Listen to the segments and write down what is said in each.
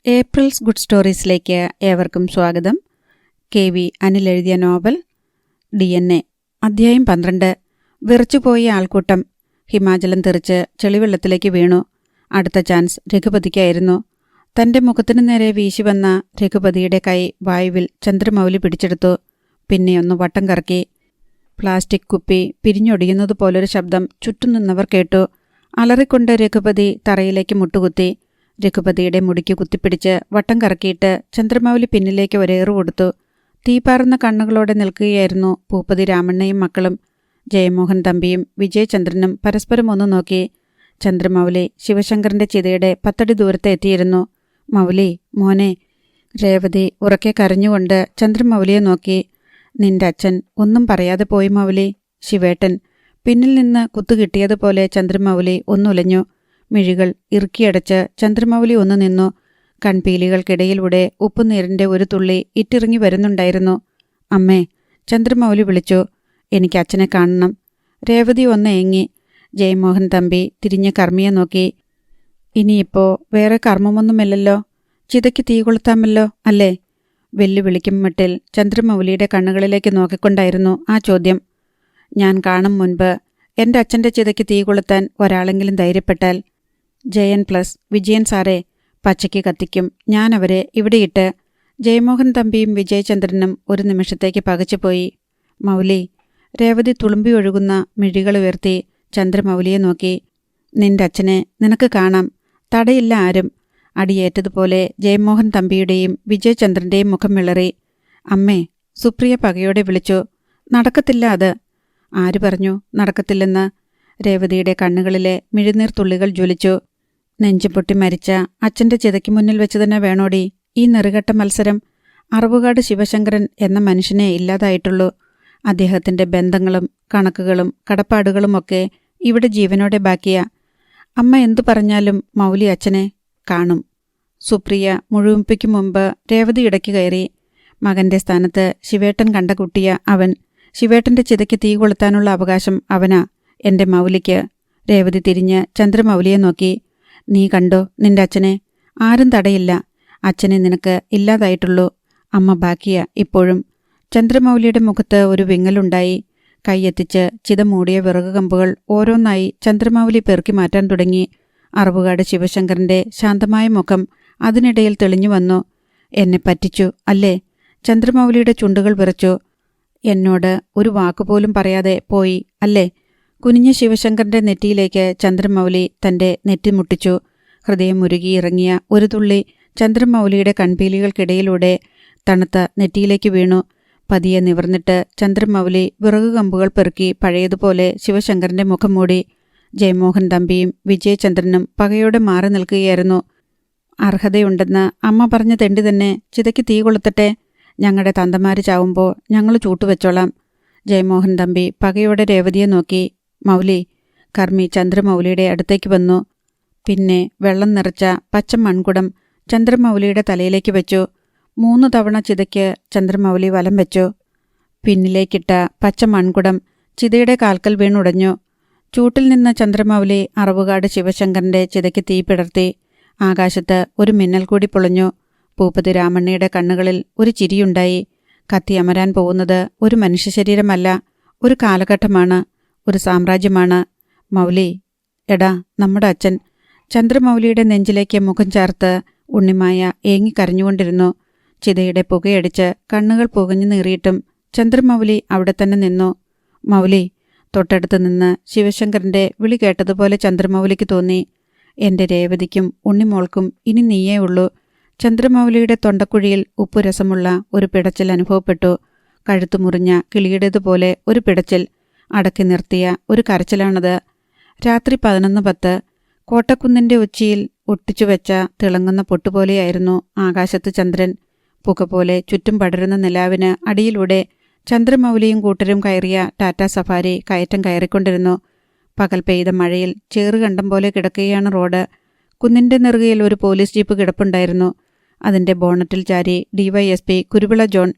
April's good സ്റ്റോറീസിലേക്ക് ഏവർക്കും സ്വാഗതം. KV Anil എഴുതിയ നോവൽ DNA അധ്യായം 12. വിറച്ചുപോയ ആൾക്കൂട്ടം. ഹിമാചലം തെറിച്ച് ചെളിവെള്ളത്തിലേക്ക് വീണു. അടുത്ത ചാൻസ് രഘുപതിക്കായിരുന്നു. തന്റെ മുഖത്തിനു നേരെ വീശി വന്ന രഘുപതിയുടെ കൈ വായുവിൽ ചന്ദ്രമൗലി പിടിച്ചെടുത്തു. പിന്നെയൊന്ന് വട്ടം കറക്കി. പ്ലാസ്റ്റിക് കുപ്പി പിരിഞ്ഞൊടിയുന്നതുപോലൊരു ശബ്ദം ചുറ്റും നിന്നവർ കേട്ടു. അലറിക്കൊണ്ട് രഘുപതി തറയിലേക്ക് മുട്ടുകുത്തി. രഘുപതിയുടെ മുടിക്ക് കുത്തിപ്പിടിച്ച് വട്ടം കറക്കിയിട്ട് ചന്ദ്രമൗലി പിന്നിലേക്ക് ഒരേറു കൊടുത്തു. തീപാറുന്ന കണ്ണുകളോടെ നിൽക്കുകയായിരുന്നു പൂപ്പതി രാമണ്ണയും മക്കളും. ജയമോഹൻ തമ്പിയും വിജയചന്ദ്രനും പരസ്പരം ഒന്ന് നോക്കി. ചന്ദ്രമൗലി ശിവശങ്കറിന്റെ ചിതയുടെ 10 അടി ദൂരത്ത് എത്തിയിരുന്നു. മൗലി, മോനെ. രേവതി ഉറക്കെ കരഞ്ഞുകൊണ്ട് ചന്ദ്രമൗലിയെ നോക്കി. നിന്റെ അച്ഛൻ ഒന്നും പറയാതെ പോയി മൗലി. ശിവേട്ടൻ. പിന്നിൽ നിന്ന് കുത്തുകിട്ടിയതുപോലെ ചന്ദ്രമൗലി ഒന്നുലഞ്ഞു. മിഴികൾ ഇറുക്കിയടച്ച് ചന്ദ്രമൗലി ഒന്ന് നിന്നു. കൺപീലികൾക്കിടയിലൂടെ ഉപ്പുനീരിന്റെ ഒരു തുള്ളി ഇറ്റിറങ്ങി വരുന്നുണ്ടായിരുന്നു. അമ്മേ, ചന്ദ്രമൗലി വിളിച്ചു. എനിക്ക് അച്ഛനെ കാണണം. രേവതി ഒന്ന് ഏങ്ങി. ജയമോഹൻ തമ്പി തിരിഞ്ഞ് കർമ്മിയെ നോക്കി. ഇനിയിപ്പോ വേറെ കർമ്മമൊന്നുമില്ലല്ലോ. ചിതയ്ക്ക് തീ കൊളുത്താമല്ലോ അല്ലേ? വെല്ലുവിളിക്കും മട്ടിൽ ചന്ദ്രമൗലിയുടെ കണ്ണുകളിലേക്ക് നോക്കിക്കൊണ്ടായിരുന്നു ആ ചോദ്യം. ഞാൻ കാണും മുൻപ് എൻ്റെ അച്ഛൻ്റെ ചിതയ്ക്ക് തീ കൊളുത്താൻ ഒരാളെങ്കിലും ധൈര്യപ്പെട്ടാൽ ജയൻ പ്ലസ് വിജയൻ സാറേ, പച്ചയ്ക്ക് കത്തിക്കും ഞാൻ അവരെ ഇവിടെയിട്ട്. ജയമോഹൻ തമ്പിയും വിജയചന്ദ്രനും ഒരു നിമിഷത്തേക്ക് പകച്ചുപോയി. മൗലി. രേവതി തുളുമ്പി ഒഴുകുന്ന മിഴികൾ ഉയർത്തി ചന്ദ്രമൗലിയെ നോക്കി. നിന്റെ അച്ഛനെ നിനക്ക് കാണാം. തടയില്ല ആരും. അടിയേറ്റതുപോലെ ജയമോഹൻ തമ്പിയുടെയും വിജയചന്ദ്രന്റെയും മുഖം വിളറി. അമ്മേ, സുപ്രിയ പകയോടെ വിളിച്ചു. നടക്കത്തില്ല അത്. ആര് പറഞ്ഞു നടക്കത്തില്ലെന്ന്? രേവതിയുടെ കണ്ണുകളിലെ മിഴിനീർ തുള്ളികൾ ജ്വലിച്ചു. നെഞ്ചുപൊട്ടി മരിച്ച അച്ഛൻ്റെ ചിതയ്ക്ക് മുന്നിൽ വെച്ച് തന്നെ വേണോടി ഈ നെറുകെട്ട മത്സരം? അറവുകാട് ശിവശങ്കരൻ എന്ന മനുഷ്യനെ ഇല്ലാതായിട്ടുള്ളൂ. അദ്ദേഹത്തിൻ്റെ ബന്ധങ്ങളും കണക്കുകളും കടപ്പാടുകളുമൊക്കെ ഇവിടെ ജീവനോടെ ബാക്കിയാ. അമ്മ എന്തു പറഞ്ഞാലും മൗലി അച്ഛനെ കാണും. സുപ്രിയ മുഴുമിപ്പിക്കും മുമ്പ് രേവതി ഇടയ്ക്ക് കയറി. മകന്റെ സ്ഥാനത്ത് ശിവേട്ടൻ കണ്ട കുട്ടിയ അവൻ. ശിവേട്ടന്റെ ചിതയ്ക്ക് തീ കൊളുത്താനുള്ള അവകാശം അവനാ, എൻ്റെ മൗലിക്ക്. രേവതി തിരിഞ്ഞ് ചന്ദ്രമൗലിയെ നോക്കി. നീ കണ്ടോ നിന്റെ അച്ഛനെ? ആരും തടയില്ല. അച്ഛനെ നിനക്ക് ഇല്ലാതായിട്ടുള്ളൂ. അമ്മ ബാക്കിയാ ഇപ്പോഴും. ചന്ദ്രമൗലിയുടെ മുഖത്ത് ഒരു വിങ്ങലുണ്ടായി. കൈയെത്തിച്ച് ചിത മൂടിയ വിറകുകമ്പുകൾ ഓരോന്നായി ചന്ദ്രമൗലി പെറുക്കി മാറ്റാൻ തുടങ്ങി. അറവുകാട് ശിവശങ്കറിന്റെ ശാന്തമായ മുഖം അതിനിടയിൽ തെളിഞ്ഞു വന്നു. എന്നെ പറ്റിച്ചു അല്ലേ? ചന്ദ്രമൗലിയുടെ ചുണ്ടുകൾ വിറച്ചു. എന്നോട് ഒരു വാക്കുപോലും പറയാതെ പോയി അല്ലേ? കുനിഞ്ഞ ശിവശങ്കറിന്റെ നെറ്റിയിലേക്ക് ചന്ദ്രമൗലി തന്റെ നെറ്റി മുട്ടിച്ചു. ഹൃദയം മുരുകിയിറങ്ങിയ ഒരു തുള്ളി ചന്ദ്രമൗലിയുടെ കൺപീലികൾക്കിടയിലൂടെ തണുത്ത നെറ്റിയിലേക്ക് വീണു. പതിയെ നിവർന്നിട്ട് ചന്ദ്രമൗലി വിറകുകമ്പുകൾ പെറുക്കി പഴയതുപോലെ ശിവശങ്കറിന്റെ മുഖം മൂടി. ജയമോഹൻ തമ്പിയും വിജയചന്ദ്രനും പകയോടെ മാറി നിൽക്കുകയായിരുന്നു. അർഹതയുണ്ടെന്ന് അമ്മ പറഞ്ഞ തെണ്ടി തന്നെ ചിതയ്ക്ക് തീ കൊളുത്തട്ടെ. ഞങ്ങളുടെ തന്തമാര് ചാവുമ്പോൾ ഞങ്ങൾ ചൂട്ടുവെച്ചോളാം. ജയമോഹൻ തമ്പി പകയോടെ രേവതിയെ നോക്കി. മൗലി. കർമ്മി ചന്ദ്രമൗലിയുടെ അടുത്തേക്ക് വന്നു. പിന്നെ വെള്ളം നിറച്ച പച്ച മൺകുടം ചന്ദ്രമൗലിയുടെ തലയിലേക്ക് വെച്ചു. 3 തവണ ചിതയ്ക്ക് ചന്ദ്രമൗലി വലം വെച്ചു. പിന്നിലേക്കിട്ട പച്ച മൺകുടം ചിതയുടെ കാൽക്കൽ വീണുടഞ്ഞു. ചൂട്ടിൽ നിന്ന ചന്ദ്രമൗലി അറവുകാട് ശിവശങ്കറിന്റെ ചിതയ്ക്ക് തീ പിടർത്തി. ആകാശത്ത് ഒരു മിന്നൽ കൂടി പൊളിഞ്ഞു. പൂപ്പതി രാമണ്ണയുടെ കണ്ണുകളിൽ ഒരു ചിരിയുണ്ടായി. കത്തി അമരാൻ പോകുന്നത് ഒരു മനുഷ്യശരീരമല്ല, ഒരു കാലഘട്ടമാണ്, ഒരു സാമ്രാജ്യമാണ്. മൗലി. എടാ, നമ്മുടെ അച്ഛൻ. ചന്ദ്രമൗലിയുടെ നെഞ്ചിലേക്ക് മുഖം ചേർത്ത് ഉണ്ണിമായ ഏങ്ങിക്കരഞ്ഞുകൊണ്ടിരുന്നു. ചിതയുടെ പുകയടിച്ച് കണ്ണുകൾ പുകഞ്ഞു നീറിയിട്ടും ചന്ദ്രമൗലി അവിടെ തന്നെ നിന്നു. മൗലി. തൊട്ടടുത്ത് നിന്ന് ശിവശങ്കറിന്റെ വിളി കേട്ടതുപോലെ ചന്ദ്രമൗലിക്ക് തോന്നി. എൻ്റെ രേവതിക്കും ഉണ്ണിമോൾക്കും ഇനി നീയേ ഉള്ളൂ. ചന്ദ്രമൗലിയുടെ തൊണ്ടക്കുഴിയിൽ ഉപ്പുരസമുള്ള ഒരു പിടച്ചിൽ അനുഭവപ്പെട്ടു. കഴുത്തു മുറിഞ്ഞ കിളിയുടേതുപോലെ ഒരു പിടച്ചിൽ. അടക്കി നിർത്തിയ ഒരു കരച്ചിലാണത്. രാത്രി 11:10. കോട്ടക്കുന്നിന്റെ ഉച്ചിയിൽ ഒട്ടിച്ചുവെച്ച തിളങ്ങുന്ന പൊട്ടുപോലെയായിരുന്നു ആകാശത്ത് ചന്ദ്രൻ. പുക പോലെ ചുറ്റും പടരുന്ന നിലാവിന് അടിയിലൂടെ ചന്ദ്രമൗലിയും കൂട്ടരും കയറിയ ടാറ്റ സഫാരി കയറ്റം കയറിക്കൊണ്ടിരുന്നു. പകൽ പെയ്ത മഴയിൽ ചേറുകണ്ടം പോലെ കിടക്കുകയാണ് റോഡ്. കുന്നിന്റെ നെറുകയിൽ ഒരു പോലീസ് ജീപ്പ് കിടപ്പുണ്ടായിരുന്നു. അതിന്റെ ബോണറ്റിൽ ചാരി DYSP കുരുവിള ജോൺ.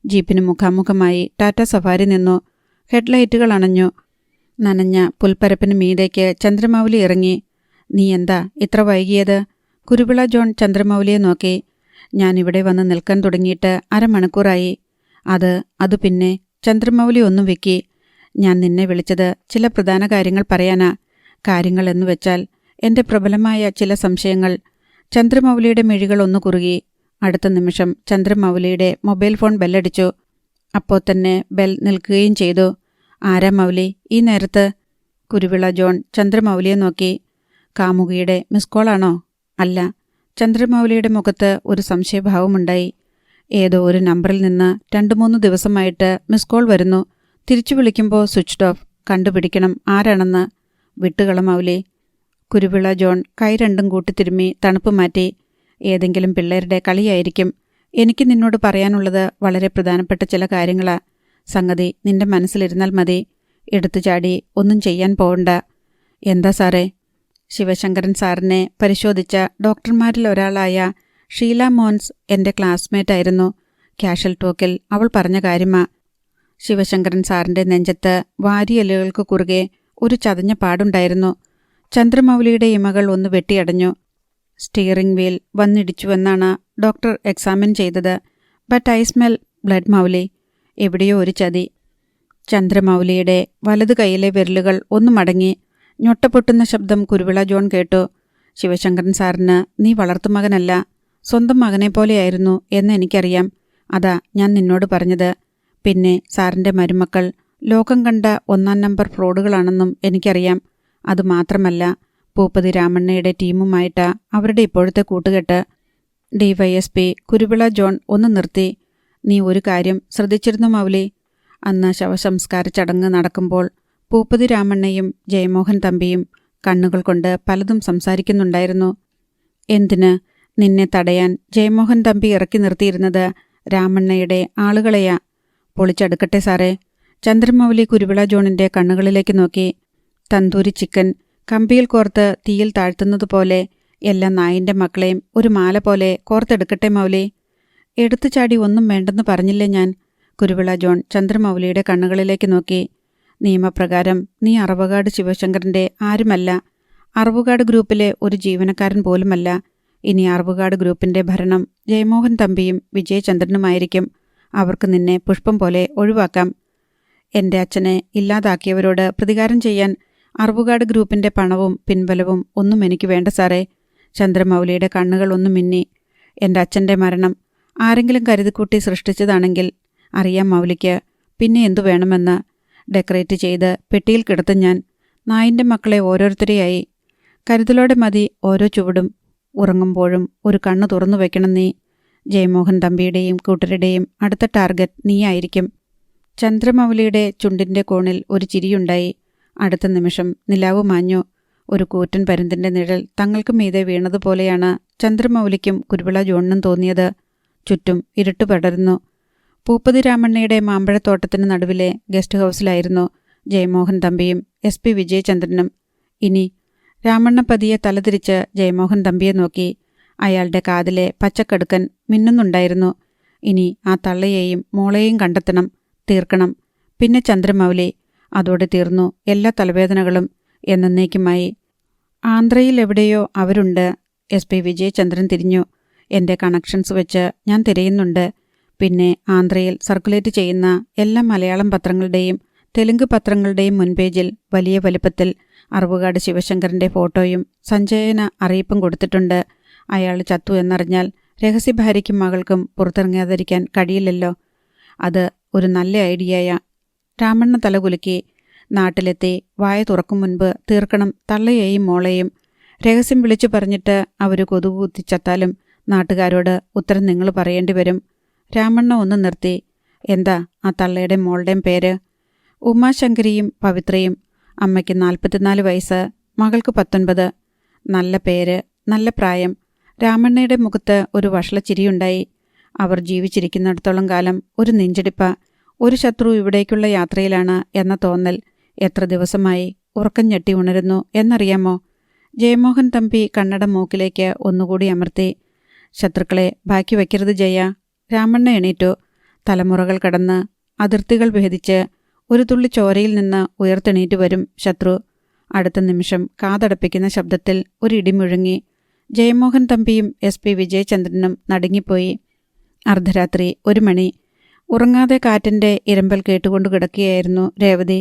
ജീപ്പിന് മുഖാമുഖമായി ടാറ്റ സഫാരി നിന്നു. ഹെഡ്ലൈറ്റുകൾ അണഞ്ഞു. നനഞ്ഞ പുൽപ്പരപ്പിന് മീതേക്ക് ചന്ദ്രമൗലി ഇറങ്ങി. നീ എന്താ ഇത്ര വൈകിയത്? കുരുവിള ജോൺ ചന്ദ്രമൗലിയെ നോക്കി. ഞാനിവിടെ വന്ന് നിൽക്കാൻ തുടങ്ങിയിട്ട് അരമണിക്കൂറായി. അത് പിന്നെ ചന്ദ്രമൗലി ഒന്നും വെക്കി. ഞാൻ നിന്നെ വിളിച്ചത് ചില പ്രധാന കാര്യങ്ങൾ പറയാനാ. കാര്യങ്ങൾ എന്നു വെച്ചാൽ എൻ്റെ പ്രബലമായ ചില സംശയങ്ങൾ. ചന്ദ്രമൗലിയുടെ മിഴികൾ ഒന്ന് കുറുകി. അടുത്ത നിമിഷം ചന്ദ്രമൗലിയുടെ മൊബൈൽ ഫോൺ ബെല്ലടിച്ചു. അപ്പോൾ തന്നെ ബെൽ നിൽക്കുകയും ചെയ്തു. ആരാ മൗലി ഈ നേരത്ത്? കുരുവിള ജോൺ ചന്ദ്രമൗലിയെ നോക്കി. കാമുകിയുടെ മിസ് കോളാണോ? അല്ല. ചന്ദ്രമൗലിയുടെ മുഖത്ത് ഒരു സംശയഭാവമുണ്ടായി. ഏതോ ഒരു നമ്പറിൽ നിന്ന് 2-3 ദിവസമായിട്ട് മിസ് കോൾ വരുന്നു. തിരിച്ചു വിളിക്കുമ്പോൾ സ്വിച്ച്ഡ് ഓഫ്. കണ്ടുപിടിക്കണം ആരാണെന്ന്. വിട്ടുകള മൗലി. കുരുവിള ജോൺ കൈ രണ്ടും കൂട്ടിത്തിരുമ്മി തണുപ്പ് മാറ്റി. ഏതെങ്കിലും പിള്ളേരുടെ കളിയായിരിക്കും. എനിക്ക് നിന്നോട് പറയാനുള്ളത് വളരെ പ്രധാനപ്പെട്ട ചില കാര്യങ്ങളാ. സംഗതി നിന്റെ മനസ്സിലിരുന്നാൽ മതി. എടുത്തു ചാടി ഒന്നും ചെയ്യാൻ പോകണ്ട. എന്താ സാറേ? ശിവശങ്കരൻ സാറിനെ പരിശോധിച്ച ഡോക്ടർമാരിൽ ഒരാളായ ഷീല മോൻസ് എൻ്റെ ക്ലാസ്മേറ്റായിരുന്നു. കാഷ്വൽ ടോക്കിൽ അവൾ പറഞ്ഞ കാര്യമാ. ശിവശങ്കരൻ സാറിൻ്റെ നെഞ്ചത്ത് വാരിയലുകൾക്ക് കുറുകെ ഒരു ചതഞ്ഞ പാടുണ്ടായിരുന്നു. ചന്ദ്രമൗലിയുടെ ഇമകൾ ഒന്ന് വെട്ടിയടഞ്ഞു. സ്റ്റിയറിംഗ് വീൽ വന്നിടിച്ചുവെന്നാണ് ഡോക്ടർ എക്സാമിൻ ചെയ്തത്. But I smell blood Mouli. എവിടെയോ ഒരു ചതി. ചന്ദ്രമൗലിയുടെ വലതു കൈയിലെ വിരലുകൾ ഒന്ന് മടങ്ങി. ഞൊട്ടപ്പൊട്ടുന്ന ശബ്ദം കുരുവിള ജോൺ കേട്ടു. ശിവശങ്കരൻ സാറിന് നീ വളർത്തുമകനല്ല, സ്വന്തം മകനെപ്പോലെയായിരുന്നു എന്ന് എനിക്കറിയാം. അതാ ഞാൻ നിന്നോട് പറഞ്ഞത്. പിന്നെ സാറിൻ്റെ മരുമക്കൾ ലോകം കണ്ട 1-ാം നമ്പർ ഫ്രോഡുകളാണെന്നും എനിക്കറിയാം. അതുമാത്രമല്ല, പൂപ്പതി രാമണ്ണയുടെ ടീമുമായിട്ടാ അവരുടെ ഇപ്പോഴത്തെ കൂട്ടുകെട്ട്. DYSP കുരുവിള ജോൺ ഒന്ന് നിർത്തി. നീ ഒരു കാര്യം ശ്രദ്ധിച്ചിരുന്നു മൗലി? അന്ന് ശവസംസ്കാര ചടങ്ങ് നടക്കുമ്പോൾ പൂപ്പതി രാമണ്ണയും ജയമോഹൻ തമ്പിയും കണ്ണുകൾ കൊണ്ട് പലതും സംസാരിക്കുന്നുണ്ടായിരുന്നു. എന്തിന്? നിന്നെ തടയാൻ ജയമോഹൻ തമ്പി ഇറക്കി നിർത്തിയിരുന്നത് രാമണ്ണയുടെ ആളുകളെയാ. പൊളിച്ചടുക്കട്ടെ സാറേ. ചന്ദ്രമൗലി കുരുവിള ജോണിൻ്റെ കണ്ണുകളിലേക്ക് നോക്കി. തന്തൂരി ചിക്കൻ കമ്പിയിൽ കോർത്ത് തീയിൽ താഴ്ത്തുന്നതുപോലെ എല്ലാ നായിൻ്റെ മക്കളെയും ഒരു മാല പോലെ കോർത്തെടുക്കട്ടെ മൗലി. എടുത്തു ചാടി ഒന്നും വേണ്ടെന്ന് പറഞ്ഞില്ലേ ഞാൻ? കുരുവിള ജോൺ ചന്ദ്രമൗലിയുടെ കണ്ണുകളിലേക്ക് നോക്കി. നിയമപ്രകാരം നീ അറവകാട് ശിവശങ്കരൻ്റെ ആരുമല്ല. അറവുകാട് ഗ്രൂപ്പിലെ ഒരു ജീവനക്കാരൻ പോലുമല്ല. ഇനി അറവുകാട് ഗ്രൂപ്പിൻ്റെ ഭരണം ജയമോഹൻ തമ്പിയും വിജയചന്ദ്രനുമായിരിക്കും. അവർക്ക് നിന്നെ പുഷ്പം പോലെ ഒഴിവാക്കാം. എൻ്റെ അച്ഛനെ ഇല്ലാതാക്കിയവരോട് പ്രതികാരം ചെയ്യാൻ അറവുകാട് ഗ്രൂപ്പിൻ്റെ പണവും പിൻബലവും ഒന്നും എനിക്ക് വേണ്ട സാറേ. ചന്ദ്രമൗലിയുടെ കണ്ണുകൾ ഒന്ന് മിന്നി. എൻ്റെ അച്ഛൻ്റെ മരണം ആരെങ്കിലും കരുതിക്കൂട്ടി സൃഷ്ടിച്ചതാണെങ്കിൽ അറിയാം മൗലിക്ക്. പിന്നെ എന്തു വേണമെന്ന്? ഡെക്കറേറ്റ് ചെയ്ത് പെട്ടിയിൽ കിടത്തും ഞാൻ. നായിൻ്റെ മക്കളെ ഓരോരുത്തരെയായി. കരുതലോടെ മതി ഓരോ ചുവടും. ഉറങ്ങുമ്പോഴും ഒരു കണ്ണ് തുറന്നു വയ്ക്കണം നീ. ജയമോഹൻ തമ്പിയുടെയും കൂട്ടരുടെയും അടുത്ത ടാർഗറ്റ് നീയായിരിക്കും. ചന്ദ്രമൗലിയുടെ ചുണ്ടിൻ്റെ കോണിൽ ഒരു ചിരിയുണ്ടായി. അടുത്ത നിമിഷം നിലാവ് മാഞ്ഞു. ഒരു കൂറ്റൻ പരുന്തിൻ്റെ നിഴൽ തങ്ങൾക്ക് മീതെ വീണതുപോലെയാണ് ചന്ദ്രമൗലിക്കും കുരുവിള ജോണിനും തോന്നിയത്. ചുറ്റും ഇരുട്ട് പടരുന്നു. പൂപ്പതി രാമണ്ണയുടെ മാമ്പഴത്തോട്ടത്തിന് നടുവിലെ ഗസ്റ്റ് ഹൗസിലായിരുന്നു ജയമോഹൻ തമ്പിയും SP വിജയചന്ദ്രനും. ഇനി? രാമണ്ണ പതിയെ തലതിരിച്ച് ജയമോഹൻ തമ്പിയെ നോക്കി. അയാളുടെ കാതിലെ പച്ചക്കടുക്കൻ മിന്നുന്നുണ്ടായിരുന്നു. ഇനി ആ തള്ളയെയും മോളെയും കണ്ടെത്തണം, തീർക്കണം. പിന്നെ ചന്ദ്രമൗലി. അതോടെ തീർന്നു എല്ലാ തലവേദനകളും എന്നേക്കുമായി. ആന്ധ്രയിൽ എവിടെയോ അവരുണ്ട്. SP വിജയചന്ദ്രൻ തിരിഞ്ഞു. എൻ്റെ കണക്ഷൻസ് വെച്ച് ഞാൻ തിരയുന്നുണ്ട്. പിന്നെ ആന്ധ്രയിൽ സർക്കുലേറ്റ് ചെയ്യുന്ന എല്ലാ മലയാളം പത്രങ്ങളുടെയും തെലുങ്ക് പത്രങ്ങളുടെയും മുൻപേജിൽ വലിയ വലുപ്പത്തിൽ അറവുകാട് ശിവശങ്കരൻ്റെ ഫോട്ടോയും സഞ്ജയന അറിയിപ്പും കൊടുത്തിട്ടുണ്ട്. അയാൾ ചത്തു എന്നറിഞ്ഞാൽ രഹസ്യഭാര്യയ്ക്കും മകൾക്കും പുറത്തിറങ്ങാതിരിക്കാൻ കഴിയില്ലല്ലോ. അത് ഒരു നല്ല ഐഡിയയാ. രാമണ്ണ തലകുലുക്കി. നാട്ടിലെത്തി വായ തുറക്കും മുൻപ് തീർക്കണം തള്ളയെയും മോളെയും. രഹസ്യം വിളിച്ചു പറഞ്ഞിട്ട് അവർ കൊതുകുത്തിച്ചത്താലും നാട്ടുകാരോട് ഉത്തരം നിങ്ങൾ പറയേണ്ടി വരും. രാമണ്ണ ഒന്ന് നിർത്തി. എന്താ ആ തള്ളയുടെ മോളുടെയും പേര്? ഉമാശങ്കരിയും പവിത്രയും. അമ്മയ്ക്ക് 44 വയസ്സ്, മകൾക്ക് 19. നല്ല പേര്, നല്ല പ്രായം. രാമണ്ണയുടെ മുഖത്ത് ഒരു വഷളച്ചിരിയുണ്ടായി. അവർ ജീവിച്ചിരിക്കുന്നിടത്തോളം കാലം ഒരു നെഞ്ചിടിപ്പ. ഒരു ശത്രു ഇവിടേക്കുള്ള യാത്രയിലാണ് എന്ന തോന്നൽ. എത്ര ദിവസമായി ഉറക്കം ഞെട്ടി ഉണരുന്നു എന്നറിയാമോ? ജയമോഹൻ തമ്പി കണ്ണട മൂക്കിലേക്ക് ഒന്നുകൂടി അമർത്തി. ശത്രുക്കളെ ബാക്കി വയ്ക്കരുത് ജയ. രാമണ്ണ എണീറ്റു. തലമുറകൾ കടന്ന് അതിർത്തികൾ ഭേദിച്ച് ഒരു തുള്ളി ചോരയിൽ നിന്ന് ഉയർത്തെണീറ്റ് വരും ശത്രു. അടുത്ത നിമിഷം കാതടപ്പിക്കുന്ന ശബ്ദത്തിൽ ഒരു ഇടിമുഴങ്ങി. ജയമോഹൻ തമ്പിയും SP വിജയചന്ദ്രനും നടുങ്ങിപ്പോയി. അർദ്ധരാത്രി 1 മണി. ഉറങ്ങാതെ കാറ്റിൻ്റെ ഇരമ്പൽ കേട്ടുകൊണ്ട് കിടക്കുകയായിരുന്നു രേവതി.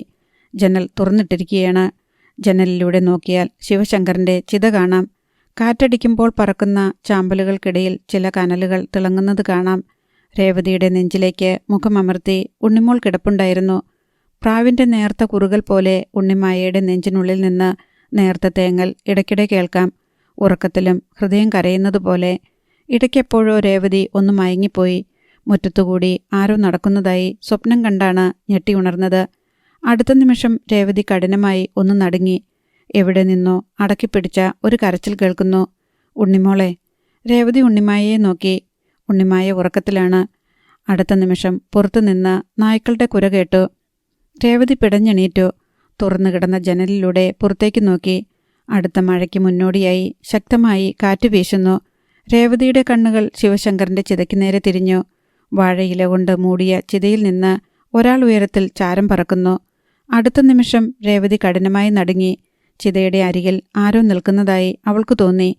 ജനൽ തുറന്നിട്ടിരിക്കുകയാണ്. ജനലിലൂടെ നോക്കിയാൽ ശിവശങ്കറിൻ്റെ ചിത കാണാം. കാറ്റടിക്കുമ്പോൾ പറക്കുന്ന ചാമ്പലുകൾക്കിടയിൽ ചില കനലുകൾ തിളങ്ങുന്നത് കാണാം. രേവതിയുടെ നെഞ്ചിലേക്ക് മുഖമമർത്തി ഉണ്ണിമോൾ കിടപ്പുണ്ടായിരുന്നു. പ്രാവിൻ്റെ നേർത്ത കുറുകൽ പോലെ ഉണ്ണിമായയുടെ നെഞ്ചിനുള്ളിൽ നിന്ന് നേർത്ത തേങ്ങൽ ഇടയ്ക്കിടെ കേൾക്കാം. ഉറക്കത്തിലും ഹൃദയം കരയുന്നതുപോലെ. ഇടയ്ക്കെപ്പോഴോ രേവതി ഒന്ന് മയങ്ങിപ്പോയി. മുറ്റത്തുകൂടി ആരോ നടക്കുന്നതായി സ്വപ്നം കണ്ടാണ് ഞെട്ടിയുണർന്നത്. അടുത്ത നിമിഷം രേവതി കഠിനമായി ഒന്ന് നടുങ്ങി. എവിടെ നിന്നോ അടക്കിപ്പിടിച്ച ഒരു കരച്ചിൽ കേൾക്കുന്നു. ഉണ്ണിമോളെ. രേവതി ഉണ്ണിമായയെ നോക്കി. ഉണ്ണിമായ ഉറക്കത്തിലാണ്. അടുത്ത നിമിഷം പുറത്തുനിന്ന് നായ്ക്കളുടെ കുര കേട്ടു. രേവതി പിടഞ്ഞെണീറ്റു. തുറന്നു കിടന്ന ജനലിലൂടെ പുറത്തേക്ക് നോക്കി. അടുത്ത മഴയ്ക്ക് മുന്നോടിയായി ശക്തമായി കാറ്റ് വീശുന്നു. രേവതിയുടെ കണ്ണുകൾ ശിവശങ്കറിൻ്റെ ചിതയ്ക്ക് നേരെ തിരിഞ്ഞു. വാഴയില കൊണ്ട് മൂടിയ ചിതയിൽ നിന്ന് ഒരാൾ ഉയരത്തിൽ ചാരം പറക്കുന്നു. അടുത്ത നിമിഷം രേവതി കഠിനമായി നടുങ്ങി. ചിതയുടെ അരികിൽ ആരോ നിൽക്കുന്നതായി അവൾക്ക് തോന്നി.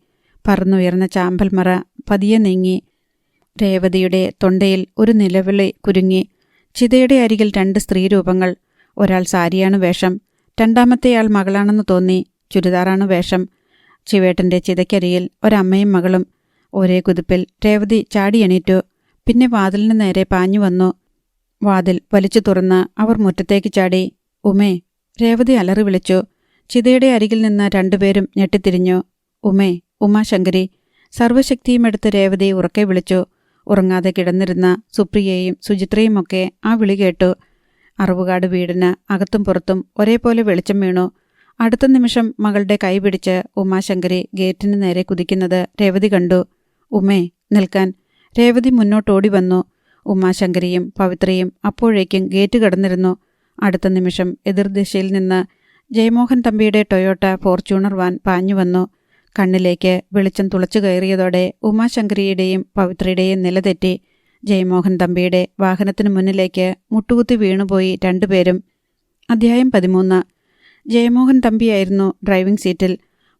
പറന്നുയർന്ന ചാമ്പൽമറ പതിയെ നീങ്ങി. രേവതിയുടെ തൊണ്ടയിൽ ഒരു നിലവിളി കുരുങ്ങി. ചിതയുടെ അരികിൽ 2 സ്ത്രീരൂപങ്ങൾ. ഒരാൾ സാരിയാണ് വേഷം. രണ്ടാമത്തെയാൾ മകളാണെന്ന് തോന്നി. ചുരിദാറാണ് വേഷം. ശിവേട്ടൻ്റെ ചിതയ്ക്കരികിൽ ഒരമ്മയും മകളും. ഒരേ കുതിപ്പിൽ രേവതി ചാടിയെണീറ്റു. പിന്നെ വാതിലിന് നേരെ പാഞ്ഞു വന്നു. വാതിൽ വലിച്ചു തുറന്ന് അവർ മുറ്റത്തേക്ക് ചാടി. ഉമേ. രേവതി അലറി വിളിച്ചു. ചിതയുടെ അരികിൽ നിന്ന് 2 പേരും ഞെട്ടിത്തിരിഞ്ഞു. ഉമേ. ഉമാശങ്കരി. സർവശക്തിയുമെടുത്ത് രേവതി ഉറക്കെ വിളിച്ചു. ഉറങ്ങാതെ കിടന്നിരുന്ന സുപ്രിയയും സുചിത്രയുമൊക്കെ ആ വിളി കേട്ടു. അറവുകാട് വീടിന് അകത്തും പുറത്തും ഒരേപോലെ വെളിച്ചം വീണു. അടുത്ത നിമിഷം മകളുടെ കൈ പിടിച്ച് ഉമാശങ്കരി ഗേറ്റിന് നേരെ കുതിക്കുന്നത് രേവതി കണ്ടു. ഉമേ, നിൽക്കാൻ. രേവതി മുന്നോട്ടോടി വന്നു. ഉമാശങ്കരിയും പവിത്രയും അപ്പോഴേക്കും ഗേറ്റ് കടന്നിരുന്നു. അടുത്ത നിമിഷം എതിർദിശയിൽ നിന്ന് ജയമോഹൻ തമ്പിയുടെ ടൊയോട്ട ഫോർച്യൂണർ വാൻ പാഞ്ഞു വന്നു. കണ്ണിലേക്ക് വെളിച്ചം തുളച്ചു കയറിയതോടെ ഉമാശങ്കരിയുടെയും പവിത്രയുടെയും നിലതെറ്റി. ജയമോഹൻ തമ്പിയുടെ വാഹനത്തിനു മുന്നിലേക്ക് മുട്ടുകുത്തി വീണുപോയി 2 പേരും. അധ്യായം 13. ജയമോഹൻ തമ്പിയായിരുന്നു ഡ്രൈവിംഗ് സീറ്റിൽ.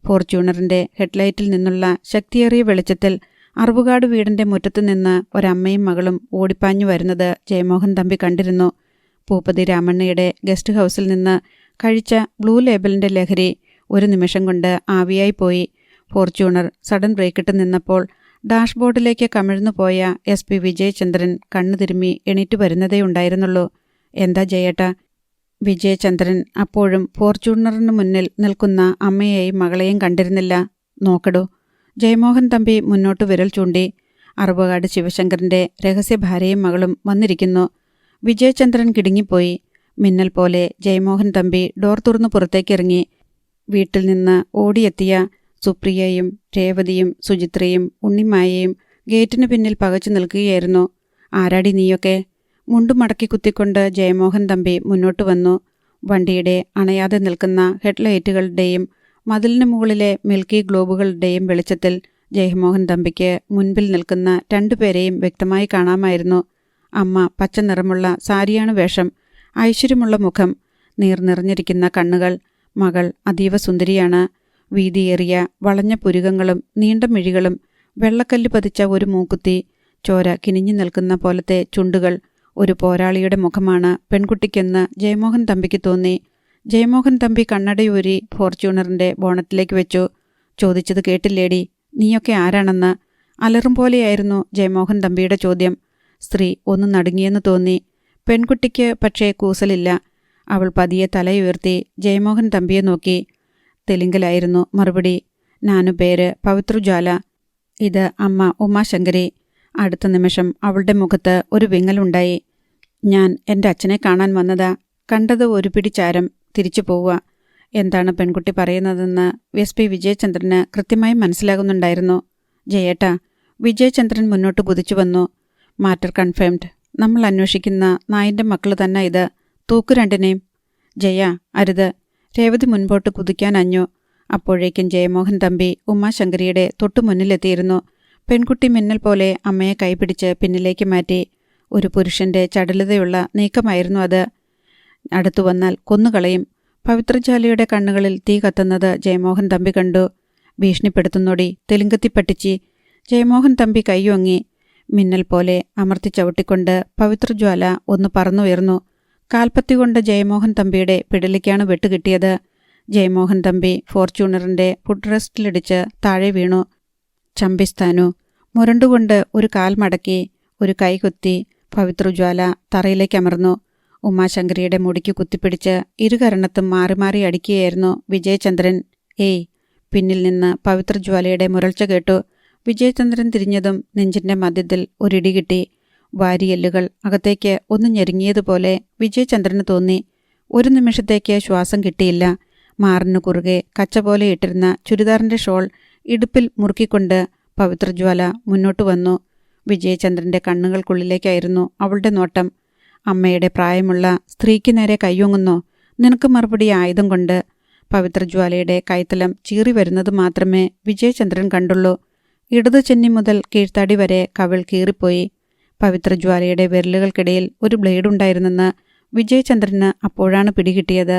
ഫോർച്യൂണറിൻ്റെ ഹെഡ്ലൈറ്റിൽ നിന്നുള്ള ശക്തിയേറിയ വെളിച്ചത്തിൽ അറുവുകാട് വീടിൻ്റെ മുറ്റത്തുനിന്ന് ഒരമ്മയും മകളും ഓടിപ്പാഞ്ഞു വരുന്നത് ജയമോഹൻ തമ്പി കണ്ടിരുന്നു. പൂപ്പതി രാമണ്ണയുടെ ഗസ്റ്റ് ഹൗസിൽ നിന്ന് കഴിച്ച ബ്ലൂ ലേബലിൻ്റെ ലഹരി ഒരു നിമിഷം കൊണ്ട് ആവിയായിപ്പോയി. ഫോർച്യൂണർ സഡൻ ബ്രേക്കിട്ട് നിന്നപ്പോൾ ഡാഷ്ബോർഡിലേക്ക് കമിഴ്ന്നു പോയ SP വിജയചന്ദ്രൻ കണ്ണു തിരുമ്മി എണീറ്റ് വരുന്നതേ ഉണ്ടായിരുന്നുള്ളൂ. എന്താ ജയേട്ടാ? വിജയചന്ദ്രൻ അപ്പോഴും ഫോർച്യൂണറിന് മുന്നിൽ നിൽക്കുന്ന അമ്മയെയും മകളെയും കണ്ടിരുന്നില്ല. നോക്കടോ. ജയമോഹൻ തമ്പി മുന്നോട്ട് വിരൽ ചൂണ്ടി. അറുപകാട് ശിവശങ്കറിൻ്റെ രഹസ്യ ഭാര്യയും മകളും വന്നിരിക്കുന്നു. വിജയചന്ദ്രൻ കിടുങ്ങിപ്പോയി. മിന്നൽ പോലെ ജയമോഹൻ തമ്പി ഡോർ തുറന്നു പുറത്തേക്കിറങ്ങി. വീട്ടിൽ നിന്ന് ഓടിയെത്തിയ സുപ്രിയയും രേവതിയും സുചിത്രയും ഉണ്ണിമായയും ഗേറ്റിന് പിന്നിൽ പകച്ചു നിൽക്കുകയായിരുന്നു. ആരാടി നീയൊക്കെ? മുണ്ടു മടക്കി കുത്തിക്കൊണ്ട് ജയമോഹൻ തമ്പി മുന്നോട്ട് വന്നു. വണ്ടിയുടെ അണയാതെ നിൽക്കുന്ന ഹെഡ്ലൈറ്റുകളുടെയും മതിലിന് മുകളിലെ മിൽക്കി ഗ്ലോബുകളുടെയും വെളിച്ചത്തിൽ ജയമോഹൻ തമ്പിക്ക് മുൻപിൽ നിൽക്കുന്ന 2 പേരെയും വ്യക്തമായി കാണാമായിരുന്നു. അമ്മ പച്ച നിറമുള്ള സാരിയാണ് വേഷം. ഐശ്വര്യമുള്ള മുഖം, നീർനിറഞ്ഞിരിക്കുന്ന കണ്ണുകൾ. മകൾ അതീവ സുന്ദരിയാണ്. വീതിയേറിയ വളഞ്ഞ പുരുകങ്ങളും നീണ്ട മിഴികളും, വെള്ളക്കല്ല് പതിച്ച ഒരു മൂക്കുത്തി, ചോര കിനിഞ്ഞു നിൽക്കുന്ന പോലത്തെ ചുണ്ടുകൾ. ഒരു പോരാളിയുടെ മുഖമാണ് പെൺകുട്ടിക്കെന്ന് ജയമോഹൻ തമ്പിക്ക് തോന്നി. ജയമോഹൻ തമ്പി കണ്ണടയൂരി ഫോർച്യൂണറിൻ്റെ ബോണറ്റിലേക്ക് വെച്ചു. ചോദിച്ചത് കേട്ടില്ലേടി? നീയൊക്കെ ആരാണെന്ന്? അലറും പോലെയായിരുന്നു ജയമോഹൻ തമ്പിയുടെ ചോദ്യം. സ്ത്രീ ഒന്ന് നടുങ്ങിയെന്ന് തോന്നി. പെൺകുട്ടിക്ക് പക്ഷേ കൂസലില്ല. അവൾ പതിയെ തലയുയർത്തി ജയമോഹൻ തമ്പിയെ നോക്കി. തെലുങ്കിലായിരുന്നു മറുപടി. നാനു പേര് പവിത്രജ്വാല. ഇത് അമ്മ ഉമാശങ്കരി. അടുത്ത നിമിഷം അവളുടെ മുഖത്ത് ഒരു വിങ്ങലുണ്ടായി. ഞാൻ എൻ്റെ അച്ഛനെ കാണാൻ വന്നതാ. കണ്ടത് ഒരു പിടി ചാരം. തിരിച്ചു പോവുക. എന്താണ് പെൺകുട്ടി പറയുന്നതെന്ന് SP വിജയചന്ദ്രന് കൃത്യമായി മനസ്സിലാകുന്നുണ്ടായിരുന്നു. ജയേട്ടാ. വിജയചന്ദ്രൻ മുന്നോട്ട് കുതിച്ചു വന്നു. Matter confirmed. നമ്മൾ അന്വേഷിക്കുന്ന നായിൻ്റെ മക്കൾ തന്നെ ഇത്. തൂക്കു 2നെയും. ജയ, അരുത്. രേവതി മുൻപോട്ട് കുതിക്കാൻ അഞ്ഞു. അപ്പോഴേക്കും ജയമോഹൻ തമ്പി ഉമാശങ്കരിയുടെ തൊട്ടു മുന്നിലെത്തിയിരുന്നു. പെൺകുട്ടി മിന്നൽ പോലെ അമ്മയെ കൈപിടിച്ച് പിന്നിലേക്ക് മാറ്റി. ഒരു പുരുഷൻ്റെ ചടുലതയുള്ള നീക്കമായിരുന്നു അത്. അടുത്തു വന്നാൽ കൊന്നുകളയും. പവിത്രജാലിയുടെ കണ്ണുകളിൽ തീ കത്തുന്നത് ജയമോഹൻ തമ്പി കണ്ടു. ഭീഷണിപ്പെടുത്തുന്നോടി തെലുങ്കത്തിപ്പട്ടിച്ചി. ജയമോഹൻ തമ്പി കൈയൊങ്ങി. മിന്നൽ പോലെ അമർത്തി ചവിട്ടിക്കൊണ്ട് പവിത്രജ്വാല ഒന്ന് പറന്നുയർന്നു. കാൽപ്പത്തി കൊണ്ട് ജയമോഹൻ തമ്പിയുടെ പിടലിക്കാണ് വെട്ടുകിട്ടിയത്. ജയമോഹൻ തമ്പി ഫോർച്യൂണറിന്റെ ഫുഡ് റെസ്റ്റിലിടിച്ച് താഴെ വീണു. ചമ്പിസ്ഥാനു മുരണ്ടുകൊണ്ട് ഒരു കാൽ മടക്കി ഒരു കൈ കുത്തി പവിത്രജ്വാല തറയിലേക്കമർന്നു. ഉമാശങ്കരിയുടെ മുടിക്ക് കുത്തിപ്പിടിച്ച് ഇരുകരണത്തും മാറി മാറി അടിക്കുകയായിരുന്നു വിജയചന്ദ്രൻ. ഏയ്! പിന്നിൽ നിന്ന് പവിത്രജ്വാലയുടെ മുരൾച്ച കേട്ടു. വിജയചന്ദ്രൻ തിരിഞ്ഞതും നെഞ്ചിന്റെ മധ്യത്തിൽ ഒരിടി കിട്ടി. വാരിയെല്ലുകൾ അകത്തേക്ക് ഒന്ന് ഞെരുങ്ങിയതുപോലെ വിജയചന്ദ്രന് തോന്നി. ഒരു നിമിഷത്തേക്ക് ശ്വാസം കിട്ടിയില്ല. മാറിനു കുറുകെ കച്ച പോലെ ഇട്ടിരുന്ന ചുരിദാറിന്റെ ഷോൾ ഇടുപ്പിൽ മുറുക്കിക്കൊണ്ട് പവിത്രജ്വാല മുന്നോട്ടു വന്നു. വിജയചന്ദ്രന്റെ കണ്ണുകൾക്കുള്ളിലേക്കായിരുന്നു അവളുടെ നോട്ടം. അമ്മയുടെ പ്രായമുള്ള സ്ത്രീക്ക് നേരെ കൈയൊങ്ങുന്നോ? നിനക്ക് മറുപടി ആയുധം കൊണ്ട്. പവിത്രജ്വാലയുടെ കൈത്തലം ചീറി വരുന്നത് മാത്രമേ വിജയചന്ദ്രൻ കണ്ടുള്ളൂ. ഇടതു ചെന്നി മുതൽ കീഴ്ത്താടി വരെ കവിൾ കീറിപ്പോയി. പവിത്രജ്വാലയുടെ വിരലുകൾക്കിടയിൽ ഒരു ബ്ലേഡുണ്ടായിരുന്നെന്ന് വിജയചന്ദ്രന് അപ്പോഴാണ് പിടികിട്ടിയത്.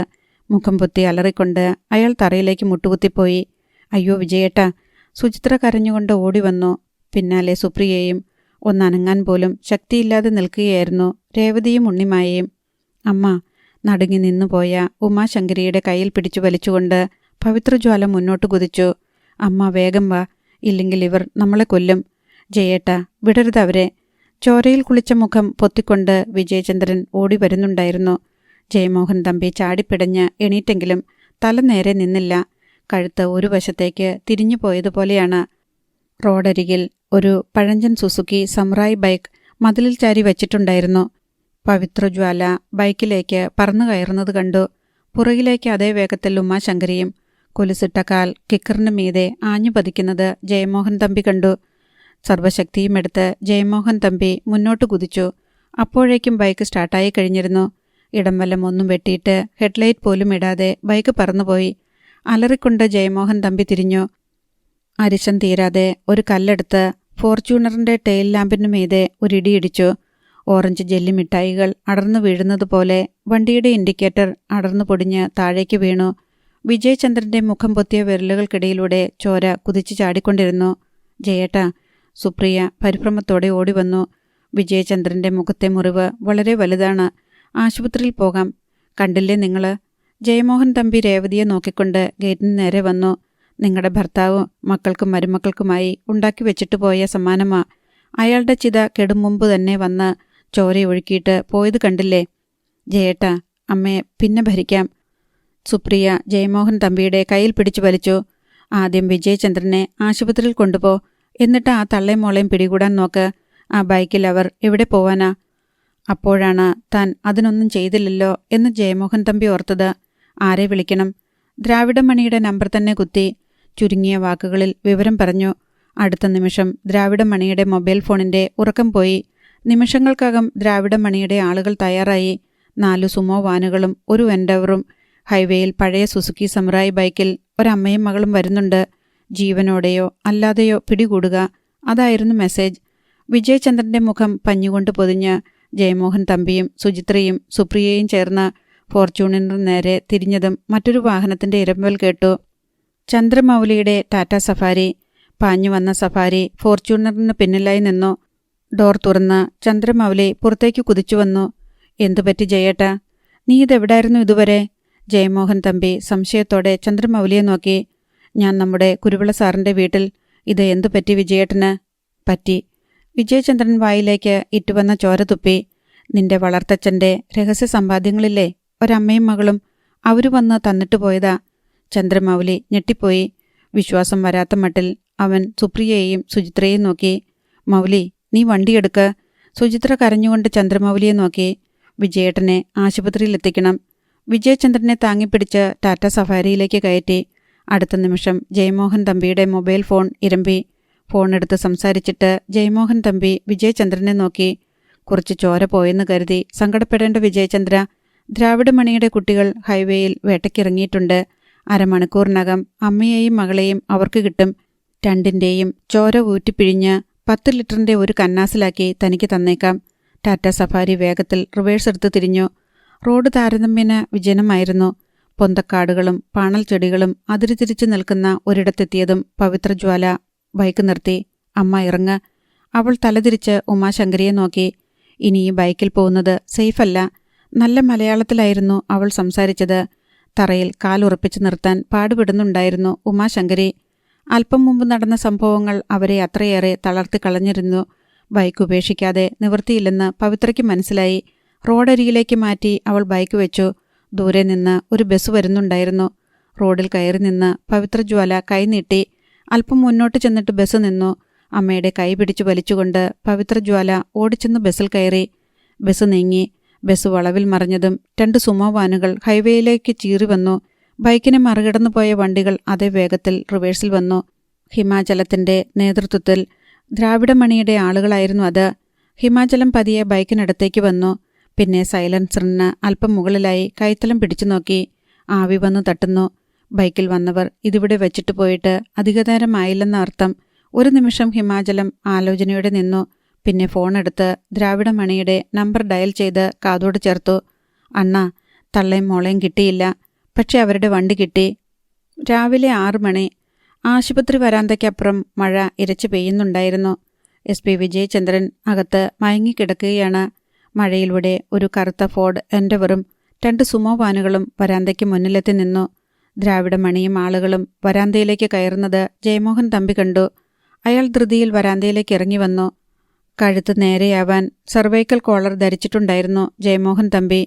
മുഖം പൊത്തി അലറിക്കൊണ്ട് അയാൾ തറയിലേക്ക് മുട്ടുകുത്തിപ്പോയി. അയ്യോ വിജയേട്ടാ! സുചിത്ര കരഞ്ഞുകൊണ്ട് ഓടിവന്നു. പിന്നാലെ സുപ്രിയയും. ഒന്നനങ്ങാൻ പോലും ശക്തിയില്ലാതെ നിൽക്കുകയായിരുന്നു രേവതിയും ഉണ്ണിമായയും. അമ്മ! നടുങ്ങി നിന്നുപോയ ഉമാശങ്കരിയുടെ കയ്യിൽ പിടിച്ചു വലിച്ചുകൊണ്ട് പവിത്രജ്വാല മുന്നോട്ട് കുതിച്ചു. അമ്മ വേഗം വാ, ഇല്ലെങ്കിൽ ഇവർ നമ്മളെ കൊല്ലും. ജയേട്ടാ, വിടരുതവരെ! ചോരയിൽ കുളിച്ച മുഖം പൊത്തിക്കൊണ്ട് വിജയചന്ദ്രൻ ഓടി വരുന്നുണ്ടായിരുന്നു. ജയമോഹൻ തമ്പി ചാടിപ്പിടഞ്ഞ് എണീറ്റെങ്കിലും തല നേരെ നിന്നില്ല. കഴുത്ത് ഒരു വശത്തേക്ക് തിരിഞ്ഞു പോയതുപോലെയാണ്. റോഡരികിൽ ഒരു പഴഞ്ചൻ സുസുക്കി സമുറായി ബൈക്ക് മതിലിൽ ചാരി വച്ചിട്ടുണ്ടായിരുന്നു. പവിത്രജ്വാല ബൈക്കിലേക്ക് പറന്നു കയറുന്നത് കണ്ടു. പുറകിലേക്ക് അതേ വേഗത്തിൽ ഉമാശങ്കരിയും. കൊലുസിട്ട കാൽ കിക്കറിന് മീതെ ആഞ്ഞു പതിക്കുന്നത് ജയമോഹൻ തമ്പി കണ്ടു. സർവശക്തിയുമെടുത്ത് ജയമോഹൻ തമ്പി മുന്നോട്ട് കുതിച്ചു. അപ്പോഴേക്കും ബൈക്ക് സ്റ്റാർട്ടായി കഴിഞ്ഞിരുന്നു. ഇടം വല്ലം ഒന്നും വെട്ടിയിട്ട് ഹെഡ്ലൈറ്റ് പോലും ഇടാതെ ബൈക്ക് പറന്നുപോയി. അലറിക്കൊണ്ട് ജയമോഹൻ തമ്പി തിരിഞ്ഞു. അരിശം തീരാതെ ഒരു കല്ലെടുത്ത് ഫോർച്യൂണറിന്റെ ടെയിൽ ലാമ്പിനു മീതെ ഒരിടിയിടിച്ചു. ഓറഞ്ച് ജെല്ലി മിഠായികൾ അടർന്നു വീഴുന്നതുപോലെ വണ്ടിയുടെ ഇൻഡിക്കേറ്റർ അടർന്നു പൊടിഞ്ഞ് താഴേക്ക് വീണു. വിജയചന്ദ്രന്റെ മുഖം പൊത്തിയ വിരലുകൾക്കിടയിലൂടെ ചോര കുതിച്ചു ചാടിക്കൊണ്ടിരുന്നു. ജയേട്ടാ! സുപ്രിയ പരിഭ്രമത്തോടെ ഓടിവന്നു. വിജയചന്ദ്രന്റെ മുഖത്തെ മുറിവ് വളരെ വലുതാണ്. ആശുപത്രിയിൽ പോകാം. കണ്ടില്ലേ നിങ്ങള്? ജയമോഹൻ തമ്പി രേവതിയെ നോക്കിക്കൊണ്ട് ഗേറ്റിന് നേരെ വന്നു. നിങ്ങളുടെ ഭർത്താവും മക്കൾക്കും മരുമക്കൾക്കുമായി ഉണ്ടാക്കി വെച്ചിട്ട് പോയ സമ്മാനമാ. അയാളുടെ ചിത കെടും മുമ്പ് തന്നെ വന്ന് ചോരയൊഴുക്കിയിട്ട് പോയത് കണ്ടില്ലേ? ജയേട്ടാ, അമ്മയെ പിന്നെ ഭരിക്കാം. സുപ്രിയ ജയമോഹൻ തമ്പിയുടെ കയ്യിൽ പിടിച്ചു വലിച്ചു. ആദ്യം വിജയചന്ദ്രനെ ആശുപത്രിയിൽ കൊണ്ടുപോ, എന്നിട്ട് ആ തള്ളയും മോളെയും പിടികൂടാൻ നോക്ക്. ആ ബൈക്കിൽ അവർ എവിടെ പോവാനാ? അപ്പോഴാണ് താൻ അതിനൊന്നും ചെയ്തില്ലല്ലോ എന്ന് ജയമോഹൻ തമ്പി ഓർത്തത്. ആരെ വിളിക്കണം? ദ്രാവിഡമണിയുടെ നമ്പർ തന്നെ കുത്തി. ചുരുങ്ങിയ വാക്കുകളിൽ വിവരം പറഞ്ഞു. അടുത്ത നിമിഷം ദ്രാവിഡമണിയുടെ മൊബൈൽ ഫോണിന്റെ ഉറക്കം പോയി. നിമിഷങ്ങൾക്കകം ദ്രാവിഡമണിയുടെ ആളുകൾ തയ്യാറായി. 4 സുമോ വാനുകളും ഒരു എൻഡവറും. ഹൈവേയിൽ പഴയ സുസുക്കി സമുറായി ബൈക്കിൽ ഒരമ്മയും മകളും വരുന്നുണ്ട്. ജീവനോടെയോ അല്ലാതെയോ പിടികൂടുക, അതായിരുന്നു മെസ്സേജ്. വിജയചന്ദ്രന്റെ മുഖം പഞ്ഞുകൊണ്ട് പൊതിഞ്ഞ് ജയമോഹൻ തമ്പിയും സുചിത്രയും സുപ്രിയയും ചേർന്ന് ഫോർച്യൂണറിന് നേരെ തിരിഞ്ഞതും മറ്റൊരു വാഹനത്തിന്റെ ഇരമ്പൽ കേട്ടു. ചന്ദ്രമൗലിയുടെ ടാറ്റ സഫാരി. പാഞ്ഞു വന്ന സഫാരി ഫോർച്യൂണറിന് പിന്നിലായി നിന്നു. ഡോർ തുറന്ന് ചന്ദ്രമൗലി പുറത്തേക്ക് കുതിച്ചു വന്നു. എന്തുപറ്റി ജയേട്ടാ? നീ ഇതെവിടായിരുന്നു ഇതുവരെ? ജയമോഹൻ തമ്പി സംശയത്തോടെ ചന്ദ്രമൗലിയെ നോക്കി. ഞാൻ നമ്മുടെ കുരുവിള സാറിന്റെ വീട്ടിൽ. ഇത് എന്തുപറ്റി വിജയേട്ടന്? പറ്റി. വിജയചന്ദ്രൻ വായിലേക്ക് ഇറ്റുവന്ന ചോര തുപ്പി. നിന്റെ വളർത്തച്ഛന്റെ രഹസ്യ സമ്പാദ്യങ്ങളില്ലേ ഒരമ്മയും മകളും? അവരു വന്ന് തന്നിട്ട് പോയതാ. ചന്ദ്രമൗലി ഞെട്ടിപ്പോയി. വിശ്വാസം വരാത്ത മട്ടിൽ അവൻ സുപ്രിയയെയും സുചിത്രയെയും നോക്കി. മൗലി, നീ വണ്ടിയെടുക്ക്. സുചിത്ര കരഞ്ഞുകൊണ്ട് ചന്ദ്രമൗലിയെ നോക്കി. വിജയേട്ടനെ ആശുപത്രിയിലെത്തിക്കണം. വിജയചന്ദ്രനെ താങ്ങിപ്പിടിച്ച് ടാറ്റ സഫാരിയിലേക്ക് കയറ്റി. അടുത്ത നിമിഷം ജയമോഹൻ തമ്പിയുടെ മൊബൈൽ ഫോൺ ഇരമ്പി. ഫോണെടുത്ത് സംസാരിച്ചിട്ട് ജയമോഹൻ തമ്പി വിജയചന്ദ്രനെ നോക്കി. കുറച്ച് ചോര പോയെന്ന് കരുതി സങ്കടപ്പെടേണ്ട വിജയചന്ദ്ര. ദ്രാവിഡമണിയുടെ കുട്ടികൾ ഹൈവേയിൽ വേട്ടയ്ക്കിറങ്ങിയിട്ടുണ്ട്. അരമണിക്കൂറിനകം അമ്മയെയും മകളെയും അവർക്ക് കിട്ടും. രണ്ടിൻ്റെയും ചോര ഊറ്റിപ്പിഴിഞ്ഞ് 10 ലിറ്ററിന്റെ ഒരു കന്നാസിലാക്കി തനിക്ക് തന്നേക്കാം. ടാറ്റ സഫാരി വേഗത്തിൽ റിവേഴ്സ് എടുത്ത് തിരിഞ്ഞു. റോഡ് താരതമ്യേന വിജനമായിരുന്നു. പൊന്തക്കാടുകളും പാണൽ ചെടികളും അതിരുതിരിച്ചു നിൽക്കുന്ന ഒരിടത്തെത്തിയതും പവിത്രജ്വാല ബൈക്ക് നിർത്തി. അമ്മ ഇറങ്ങ്. അവൾ തലതിരിച്ച് ഉമാശങ്കരിയെ നോക്കി. ഇനി ഈ ബൈക്കിൽ പോകുന്നത് സേഫല്ല. നല്ല മലയാളത്തിലായിരുന്നു അവൾ സംസാരിച്ചത്. തറയിൽ കാലുറപ്പിച്ചു നിർത്താൻ പാടുപെടുന്നുണ്ടായിരുന്നു ഉമാശങ്കരി. അല്പം മുമ്പ് നടന്ന സംഭവങ്ങൾ അവരെ അത്രയേറെ തളർത്തിക്കളഞ്ഞിരുന്നു. ബൈക്ക് ഉപേക്ഷിക്കാതെ നിവൃത്തിയില്ലെന്ന് പവിത്രയ്ക്ക് മനസ്സിലായി. റോഡരികിലേക്ക് മാറ്റി അവൾ ബൈക്ക് വെച്ചു. ദൂരെ നിന്ന് ഒരു ബസ് വരുന്നുണ്ടായിരുന്നു. റോഡിൽ കയറി നിന്ന് പവിത്രജ്വാല കൈ നീട്ടി. അല്പം മുന്നോട്ട് ചെന്നിട്ട് ബസ് നിന്നു. അമ്മയുടെ കൈ പിടിച്ചു വലിച്ചുകൊണ്ട് പവിത്രജ്വാല ഓടിച്ചെന്ന് ബസ്സിൽ കയറി. ബസ് നീങ്ങി. ബസ് വളവിൽ മറിഞ്ഞതും 2 സുമോ വാനുകൾ ഹൈവേയിലേക്ക് ചീറി വന്നു. ബൈക്കിനെ മറികടന്നു പോയ വണ്ടികൾ അതേ വേഗത്തിൽ റിവേഴ്സിൽ വന്നു. ഹിമാചലത്തിന്റെ നേതൃത്വത്തിൽ ദ്രാവിഡമണിയുടെ ആളുകളായിരുന്നു അത്. ഹിമാചലം പതിയെ ബൈക്കിനടുത്തേക്ക് വന്നു. പിന്നെ സൈലൻസറിന് അല്പം മുകളിലായി കൈത്തലം പിടിച്ചു നോക്കി. ആവി വന്നു തട്ടുന്നു. ബൈക്കിൽ വന്നവർ ഇതിവിടെ വെച്ചിട്ട് പോയിട്ട് അധികനേരമായില്ലെന്ന അർത്ഥം. ഒരു നിമിഷം ഹിമാചലം ആലോചനയോടെ നിന്നു. പിന്നെ ഫോണെടുത്ത് ദ്രാവിഡമണിയുടെ നമ്പർ ഡയൽ ചെയ്ത് കാതോട് ചേർത്തു. അണ്ണാ, തള്ളയും മോളയും കിട്ടിയില്ല. പക്ഷെ അവരുടെ വണ്ടി കിട്ടി. രാവിലെ 6 മണി. ആശുപത്രി വരാന്തയ്ക്കപ്പുറം മഴ ഇരച്ചു പെയ്യുന്നുണ്ടായിരുന്നു. SP വിജയചന്ദ്രൻ അകത്ത് മയങ്ങിക്കിടക്കുകയാണ്. മഴയിലൂടെ ഒരു കറുത്ത ഫോർഡ് എൻഡവറും 2 സുമോ വാനുകളും വരാന്തയ്ക്ക് മുന്നിലെത്തി നിന്നു. ദ്രാവിഡമണിയും ആളുകളും വരാന്തയിലേക്ക് കയറുന്നത് ജയമോഹൻ തമ്പി കണ്ടു. അയാൾ ധൃതിയിൽ വരാന്തയിലേക്ക് ഇറങ്ങി വന്നു. കഴുത്ത് നേരെയാവാൻ സർവൈക്കൽ കോളർ ധരിച്ചിട്ടുണ്ടായിരുന്നു ജയമോഹൻ തമ്പി.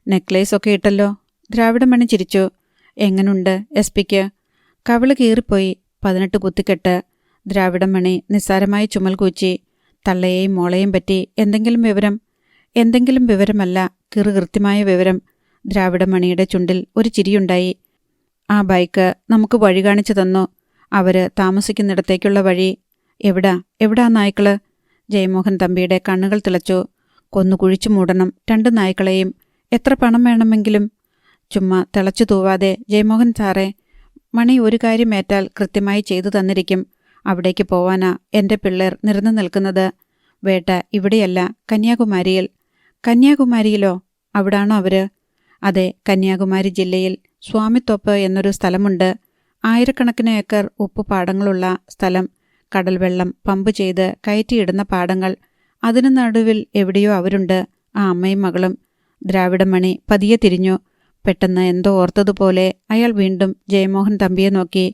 നെക്ലേസ് ഒക്കെ ഇട്ടല്ലോ. ദ്രാവിഡമണി ചിരിച്ചു. എങ്ങനുണ്ട് SP-ക്ക്? കവിള് കീറിപ്പോയി. 18 കുത്തിക്കെട്ട്. ദ്രാവിഡമണി നിസ്സാരമായി ചുമൽ കൂച്ചി. തള്ളയെയും മോളെയും പറ്റി എന്തെങ്കിലും വിവരം? എന്തെങ്കിലും വിവരമല്ല, കൃത്യമായ വിവരം. ദ്രാവിഡമണിയുടെ ചുണ്ടിൽ ഒരു ചിരിയുണ്ടായി. ആ ബൈക്ക് നമുക്ക് വഴി കാണിച്ചു തന്നു. അവര് താമസിക്കുന്നിടത്തേക്കുള്ള വഴി. എവിടാ നായ്ക്കള്? ജയമോഹൻ തമ്പിയുടെ കണ്ണുകൾ തിളച്ചു. കൊന്നു കുഴിച്ചു മൂടണം 2 നായ്ക്കളെയും. എത്ര പണം വേണമെങ്കിലും. ചുമ്മാ തിളച്ചു തൂവാതെ ജയമോഹൻ സാറേ. മണി ഒരു കാര്യമേറ്റാൽ കൃത്യമായി ചെയ്തു തന്നിരിക്കും. അവിടേക്ക് പോവാനാ എൻ്റെ പിള്ളേർ നിരന്നു നിൽക്കുന്നത്. വേട്ട ഇവിടെയല്ല, കന്യാകുമാരിയിൽ. കന്യാകുമാരിയിലോ? അവിടാണോ അവര്? അതെ, കന്യാകുമാരി ജില്ലയിൽ സ്വാമിത്തോപ്പ് എന്നൊരു സ്ഥലമുണ്ട്. 1000കണക്കിന് ഏക്കർ ഉപ്പുപാടങ്ങളുള്ള സ്ഥലം. കടൽ വെള്ളം പമ്പ് ചെയ്ത് കയറ്റിയിടുന്ന പാടങ്ങൾ. അതിനു നടുവിൽ എവിടെയോ അവരുണ്ട്, ആ അമ്മയും മകളും. ദ്രാവിഡമണി പതിയെ തിരിഞ്ഞു. പെട്ടെന്ന് എന്തോ ഓർത്തതുപോലെ അയാൾ വീണ്ടും ജയമോഹൻ തമ്പിയെ നോക്കി.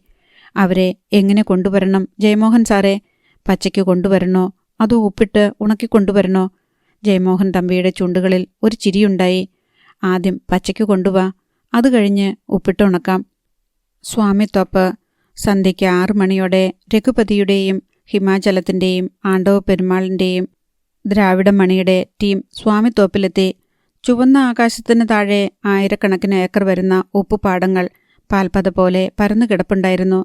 അവരെ എങ്ങനെ കൊണ്ടുവരണം ജയമോഹൻ സാറേ? പച്ചയ്ക്ക് കൊണ്ടുവരണോ അതോ ഉപ്പിട്ട് ഉണക്കിക്കൊണ്ടുവരണോ? ജയമോഹൻ തമ്പിയുടെ ചുണ്ടുകളിൽ ഒരു ചിരിയുണ്ടായി. ആദ്യം പച്ചയ്ക്ക് കൊണ്ടുവാ, അത് കഴിഞ്ഞ് ഉപ്പിട്ട് ഉണക്കാം. സ്വാമിത്തോപ്പ്. സന്ധ്യയ്ക്ക് 6 മണിയോടെ രഘുപതിയുടെയും ഹിമാചലത്തിൻ്റെയും ആണ്ടവ പെരുമാളിൻ്റെയും ദ്രാവിഡമണിയുടെ ടീം സ്വാമിത്തോപ്പിലെത്തി. ചുവന്ന ആകാശത്തിന് താഴെ 1000കണക്കിന് ഏക്കർ വരുന്ന ഉപ്പുപാടങ്ങൾ പാൽപ്പത പോലെ പരന്നു കിടപ്പുണ്ടായിരുന്നു.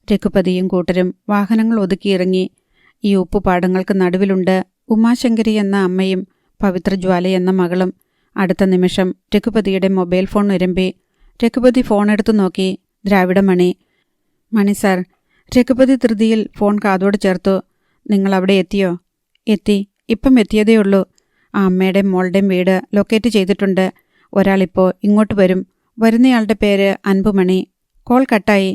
രഘുപതിയും കൂട്ടരും വാഹനങ്ങൾ ഒതുക്കിയിറങ്ങി. ഈ ഉപ്പുപാടങ്ങൾക്ക് നടുവിലുണ്ട് ഉമാശങ്കരി എന്ന അമ്മയും പവിത്രജ്വാല എന്ന മകളും. അടുത്ത നിമിഷം രഘുപതിയുടെ മൊബൈൽ ഫോൺ ഉരമ്പി. രഘുപതി ഫോണെടുത്തു നോക്കി. ദ്രാവിഡമണി. മണി സാർ. രഘുപതി ധൃതിയിൽ ഫോൺ കാതോട് ചേർത്തു. നിങ്ങളവിടെ എത്തിയോ? എത്തി. ഇപ്പം എത്തിയതേയുള്ളൂ. ആ അമ്മയുടെയും മോളുടെയും വീട് ലൊക്കേറ്റ് ചെയ്തിട്ടുണ്ട്. ഒരാളിപ്പോൾ ഇങ്ങോട്ട് വരും. വരുന്നയാളുടെ പേര് അൻപുമണി. കോൾ കട്ടായി.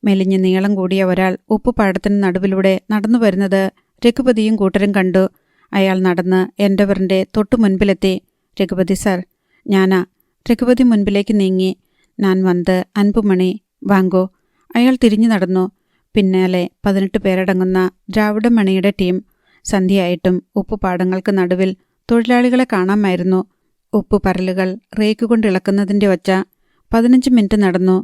മെലിഞ്ഞ് നീളം കൂടിയ ഒരാൾ ഉപ്പുപാടത്തിന് നടുവിലൂടെ നടന്നു വരുന്നത് രഘുപതിയും കൂട്ടരും കണ്ടു. അയാൾ നടന്ന് എൻഡവറിൻ്റെ തൊട്ടു മുൻപിലെത്തി. രഘുപതി സാർ. ഞാനാ. രഘുപതി മുൻപിലേക്ക് നീങ്ങി. ഞാൻ വന്ന് അൻപുമണി വാങ്കോ. അയാൾ തിരിഞ്ഞു നടന്നു. പിന്നാലെ 18 പേരടങ്ങുന്ന ദ്രാവിഡമണിയുടെ ടീം. സന്ധ്യയായിട്ടും ഉപ്പുപാടങ്ങൾക്ക് നടുവിൽ തൊഴിലാളികളെ കാണാമായിരുന്നു. ഉപ്പുപരലുകൾ റേക്ക് കൊണ്ട് ഇളക്കുന്നതിൻ്റെ ഒച്ച. 15 മിനിറ്റ് നടന്നു.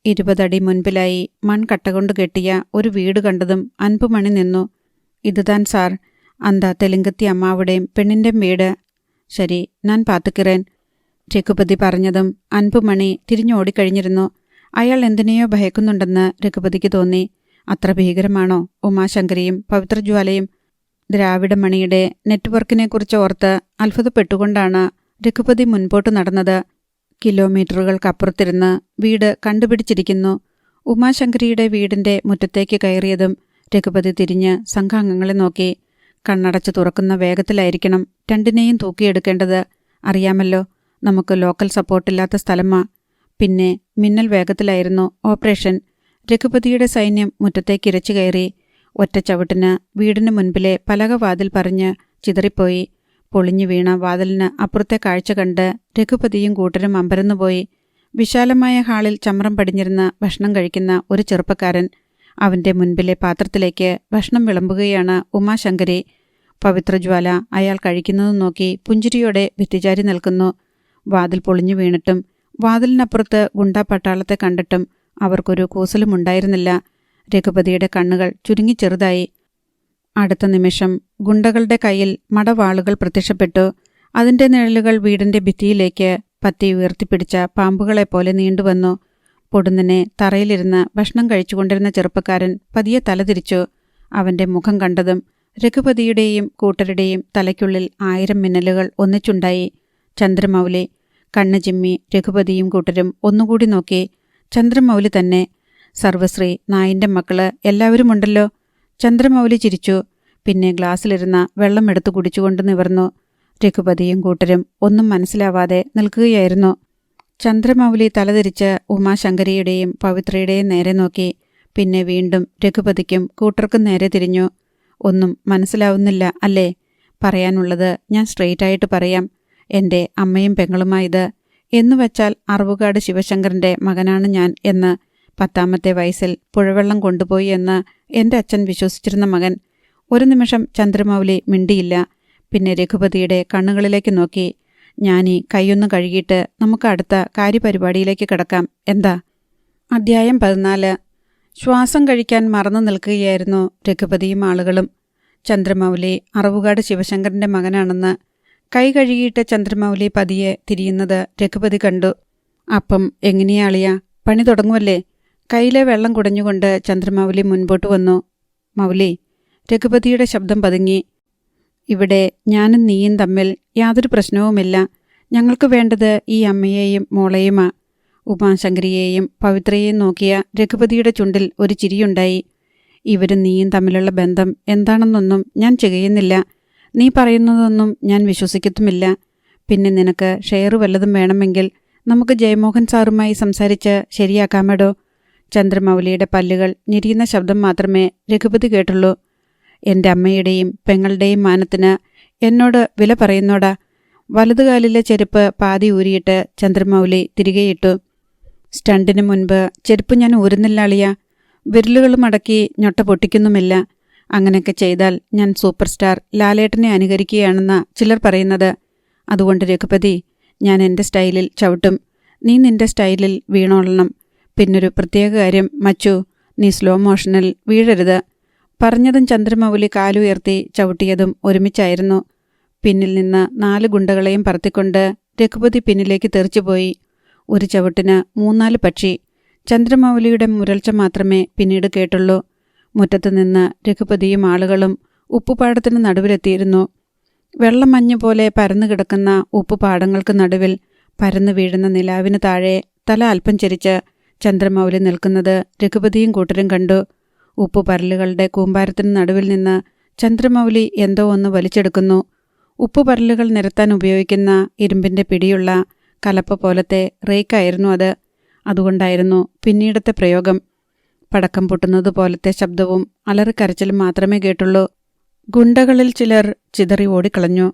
20 അടി മുൻപിലായി മൺകട്ട കൊണ്ട് കെട്ടിയ ഒരു വീട് കണ്ടതും അൻപുമണി നിന്നു. ഇതുതാൻ സാർ, അന്താ തെലുങ്കത്തി അമ്മാവുടെയും പെണ്ണിൻ്റെയും വീട്. ശരി, ഞാൻ പാത്തുക്കിറേൻ. രഘുപതി പറഞ്ഞതും അൻപുമണി തിരിഞ്ഞോടിക്കഴിഞ്ഞിരുന്നു. അയാൾ എന്തിനെയോ ഭയക്കുന്നുണ്ടെന്ന് രഘുപതിക്ക് തോന്നി. അത്ര ഭീകരമാണോ ഉമാശങ്കരിയും പവിത്രജ്വാലയും? ദ്രാവിഡമണിയുടെ നെറ്റ്വർക്കിനെക്കുറിച്ച് ഓർത്ത് അത്ഭുതപ്പെട്ടുകൊണ്ടാണ് രഘുപതി മുൻപോട്ട് നടന്നത്. കിലോമീറ്ററുകൾക്കപ്പുറത്തിരുന്ന് വീട് കണ്ടുപിടിച്ചിരിക്കുന്നു. ഉമാശങ്കരിയുടെ വീടിൻ്റെ മുറ്റത്തേക്ക് കയറിയതും രഘുപതി തിരിഞ്ഞ് സംഘാംഗങ്ങളെ നോക്കി. കണ്ണടച്ച് തുറക്കുന്ന വേഗത്തിലായിരിക്കണം 2നെയും തൂക്കിയെടുക്കേണ്ടത്. അറിയാമല്ലോ, നമുക്ക് ലോക്കൽ സപ്പോർട്ടില്ലാത്ത സ്ഥലമാ. പിന്നെ മിന്നൽ വേഗത്തിലായിരുന്നു ഓപ്പറേഷൻ. രഘുപതിയുടെ സൈന്യം മുറ്റത്തേക്ക് ഇരച്ചു കയറി. ഒറ്റ ചവിട്ടിന് വീടിന് മുൻപിലെ പലകവാതിൽ പറഞ്ഞ് ചിതറിപ്പോയി. പൊളിഞ്ഞു വീണ വാതിലിന് അപ്പുറത്തെ കാഴ്ച കണ്ട് രഘുപതിയും കൂട്ടരും അമ്പരന്നുപോയി. വിശാലമായ ഹാളിൽ ചമ്രം പടിഞ്ഞിരുന്ന് ഭക്ഷണം കഴിക്കുന്ന ഒരു ചെറുപ്പക്കാരൻ. അവന്റെ മുൻപിലെ പാത്രത്തിലേക്ക് ഭക്ഷണം വിളമ്പുകയാണ് ഉമാശങ്കരി. പവിത്രജ്വാല അയാൾ കഴിക്കുന്നത് നോക്കി പുഞ്ചിരിയോടെ ഭിത്തിചാരി നിൽക്കുന്നു. വാതിൽ പൊളിഞ്ഞു വീണിട്ടും വാതിലിനപ്പുറത്ത് ഗുണ്ടാ പട്ടാളത്തെ കണ്ടിട്ടും അവർക്കൊരു കൂസലുമുണ്ടായിരുന്നില്ല. രഘുപതിയുടെ കണ്ണുകൾ ചുരുങ്ങി ചെറുതായി. അടുത്ത നിമിഷം ഗുണ്ടകളുടെ കയ്യിൽ മടവാളുകൾ പ്രത്യക്ഷപ്പെട്ടു. അതിന്റെ നിഴലുകൾ വീടിന്റെ ഭിത്തിയിലേക്ക് പത്തി ഉയർത്തിപ്പിടിച്ച പാമ്പുകളെപ്പോലെ നീണ്ടുവന്നു. പൊടുന്നനെ തറയിലിരുന്ന് ഭക്ഷണം കഴിച്ചുകൊണ്ടിരുന്ന ചെറുപ്പക്കാരൻ പതിയെ തലതിരിച്ചു. അവന്റെ മുഖം കണ്ടതും രഘുപതിയുടെയും കൂട്ടരുടെയും തലയ്ക്കുള്ളിൽ 1000 മിന്നലുകൾ ഒന്നിച്ചുണ്ടായി. ചന്ദ്രമൗലി. കണ്ണു ചിമ്മി രഘുപതിയും കൂട്ടരും ഒന്നുകൂടി നോക്കി. ചന്ദ്രമൗലി തന്നെ. സർവശ്രീ, നായിന്റെ മക്കള് എല്ലാവരുമുണ്ടല്ലോ. ചന്ദ്രമൗലി ചിരിച്ചു. പിന്നെ ഗ്ലാസ്സിലിരുന്ന വെള്ളം എടുത്തു കുടിച്ചുകൊണ്ട് നിവർന്നു. രഘുപതിയും കൂട്ടരും ഒന്നും മനസ്സിലാവാതെ നിൽക്കുകയായിരുന്നു. ചന്ദ്രമൗലി തലതിരിച്ച് ഉമാശങ്കരിയുടെയും പവിത്രയുടെയും നേരെ നോക്കി. പിന്നെ വീണ്ടും രഘുപതിക്കും കൂട്ടർക്കും നേരെ തിരിഞ്ഞു. ഒന്നും മനസ്സിലാവുന്നില്ല അല്ലേ? പറയാനുള്ളത് ഞാൻ സ്ട്രെയിറ്റായിട്ട് പറയാം. എൻ്റെ അമ്മയും പെങ്ങളുമായത്. എന്നുവച്ചാൽ അറവുകാട് ശിവശങ്കരൻ്റെ മകനാണ് ഞാൻ എന്ന് 10ാമത്തെ വയസ്സിൽ പുഴവെള്ളം കൊണ്ടുപോയി എന്ന് എൻ്റെ അച്ഛൻ വിശ്വസിച്ചിരുന്ന മകൻ. ഒരു നിമിഷം ചന്ദ്രമൗലി മിണ്ടിയില്ല. പിന്നെ രഘുപതിയുടെ കണ്ണുകളിലേക്ക് നോക്കി. ഞാനീ കൈയൊന്നു കഴുകിയിട്ട് നമുക്ക് അടുത്ത കാര്യപരിപാടിയിലേക്ക് കിടക്കാം. എന്താ? അധ്യായം 14. ശ്വാസം കഴിക്കാൻ മറന്നു നിൽക്കുകയായിരുന്നു രഘുപതിയും ആളുകളും. ചന്ദ്രമൗലി അറവുകാട് ശിവശങ്കരൻ്റെ മകനാണെന്ന്. കൈ കഴുകിയിട്ട് ചന്ദ്രമൗലി പതിയെ തിരിയുന്നത് രഘുപതി കണ്ടു. അപ്പം എങ്ങനെയാളിയാ? പണി തുടങ്ങുമല്ലേ? കയ്യിലെ വെള്ളം കുടഞ്ഞുകൊണ്ട് ചന്ദ്രമൗലി മുൻപോട്ട് വന്നു. മൗലി. രഘുപതിയുടെ ശബ്ദം പതുങ്ങി. ഇവിടെ ഞാനും നീയും തമ്മിൽ യാതൊരു പ്രശ്നവുമില്ല. ഞങ്ങൾക്ക് വേണ്ടത് ഈ അമ്മയെയും മോളെയുമാ. ഉമാശങ്കരിയെയും പവിത്രയെയും നോക്കിയ രഘുപതിയുടെ ചുണ്ടിൽ ഒരു ചിരിയുണ്ടായി. ഇവരും നീയും തമ്മിലുള്ള ബന്ധം എന്താണെന്നൊന്നും ഞാൻ ചെയ്യുന്നില്ല. നീ പറയുന്നതൊന്നും ഞാൻ വിശ്വസിക്കത്തുമില്ല. പിന്നെ നിനക്ക് ഷെയർ വല്ലതും വേണമെങ്കിൽ നമുക്ക് ജയമോഹൻ സാറുമായി സംസാരിച്ച് ശരിയാക്കാമടോ. ചന്ദ്രമൗലിയുടെ പല്ലുകൾ ഞെരിയുന്ന ശബ്ദം മാത്രമേ രഘുപതി കേട്ടുള്ളൂ. എൻ്റെ അമ്മയുടെയും പെങ്ങളുടെയും മാനത്തിന് എന്നോട് വില പറയുന്നോടാ. വലതുകാലിലെ ചെരുപ്പ് പാതി ഊരിയിട്ട് ചന്ദ്രമൗലി തിരികെയിട്ടു. സ്റ്റണ്ടിന് മുൻപ് ചെരുപ്പ് ഞാൻ ഊരുന്നില്ല അളിയ. വിരലുകൾ മടക്കി ഞൊട്ട പൊട്ടിക്കുന്നുമില്ല. അങ്ങനെയൊക്കെ ചെയ്താൽ ഞാൻ സൂപ്പർ സ്റ്റാർ ലാലേട്ടനെ അനുകരിക്കുകയാണെന്ന ചിലർ പറയുന്നത്. അതുകൊണ്ട് രഘുപതി, ഞാൻ എൻ്റെ സ്റ്റൈലിൽ ചവിട്ടും. നീ നിന്റെ സ്റ്റൈലിൽ വീണോളണം. പിന്നൊരു പ്രത്യേക കാര്യം മച്ചു, നീ സ്ലോ മോഷനിൽ വീഴരുത്. പറഞ്ഞതും ചന്ദ്രമൗലി കാലുയർത്തി ചവിട്ടിയതും ഒരുമിച്ചായിരുന്നു. പിന്നിൽ നിന്ന് 4 ഗുണ്ടകളെയും പറത്തിക്കൊണ്ട് രഘുപതി പിന്നിലേക്ക് തെറിച്ചുപോയി. ഒരു ചവിട്ടിന് 3-4 പക്ഷി. ചന്ദ്രമൗലിയുടെ മുരൾച്ച മാത്രമേ പിന്നീട് കേട്ടുള്ളൂ. മുറ്റത്തുനിന്ന് രഘുപതിയും ആളുകളും ഉപ്പുപാടത്തിന് നടുവിലെത്തിയിരുന്നു. വെള്ളമഞ്ഞ് പോലെ പരന്നു കിടക്കുന്ന ഉപ്പുപാടങ്ങൾക്ക് നടുവിൽ പരന്നു വീഴുന്ന നിലാവിന് താഴെ തല അല്പം ചരിച്ച് ചന്ദ്രമൗലി നിൽക്കുന്നത് രഘുപതിയും കൂട്ടരും കണ്ടു. ഉപ്പുപരലുകളുടെ കൂമ്പാരത്തിന് നടുവിൽ നിന്ന് ചന്ദ്രമൗലി എന്തോ ഒന്ന് വലിച്ചെടുക്കുന്നു. ഉപ്പുപരലുകൾ നിരത്താൻ ഉപയോഗിക്കുന്ന ഇരുമ്പിൻ്റെ പിടിയുള്ള കലപ്പ പോലത്തെ റേക്കായിരുന്നു അത്. അതുകൊണ്ടായിരുന്നു പിന്നീടത്തെ പ്രയോഗം. പടക്കം പൊട്ടുന്നത് പോലത്തെ ശബ്ദവും അലറിക്കരച്ചിലും മാത്രമേ കേട്ടുള്ളൂ. ഗുണ്ടകളിൽ ചിലർ ചിതറി ഓടിക്കളഞ്ഞു.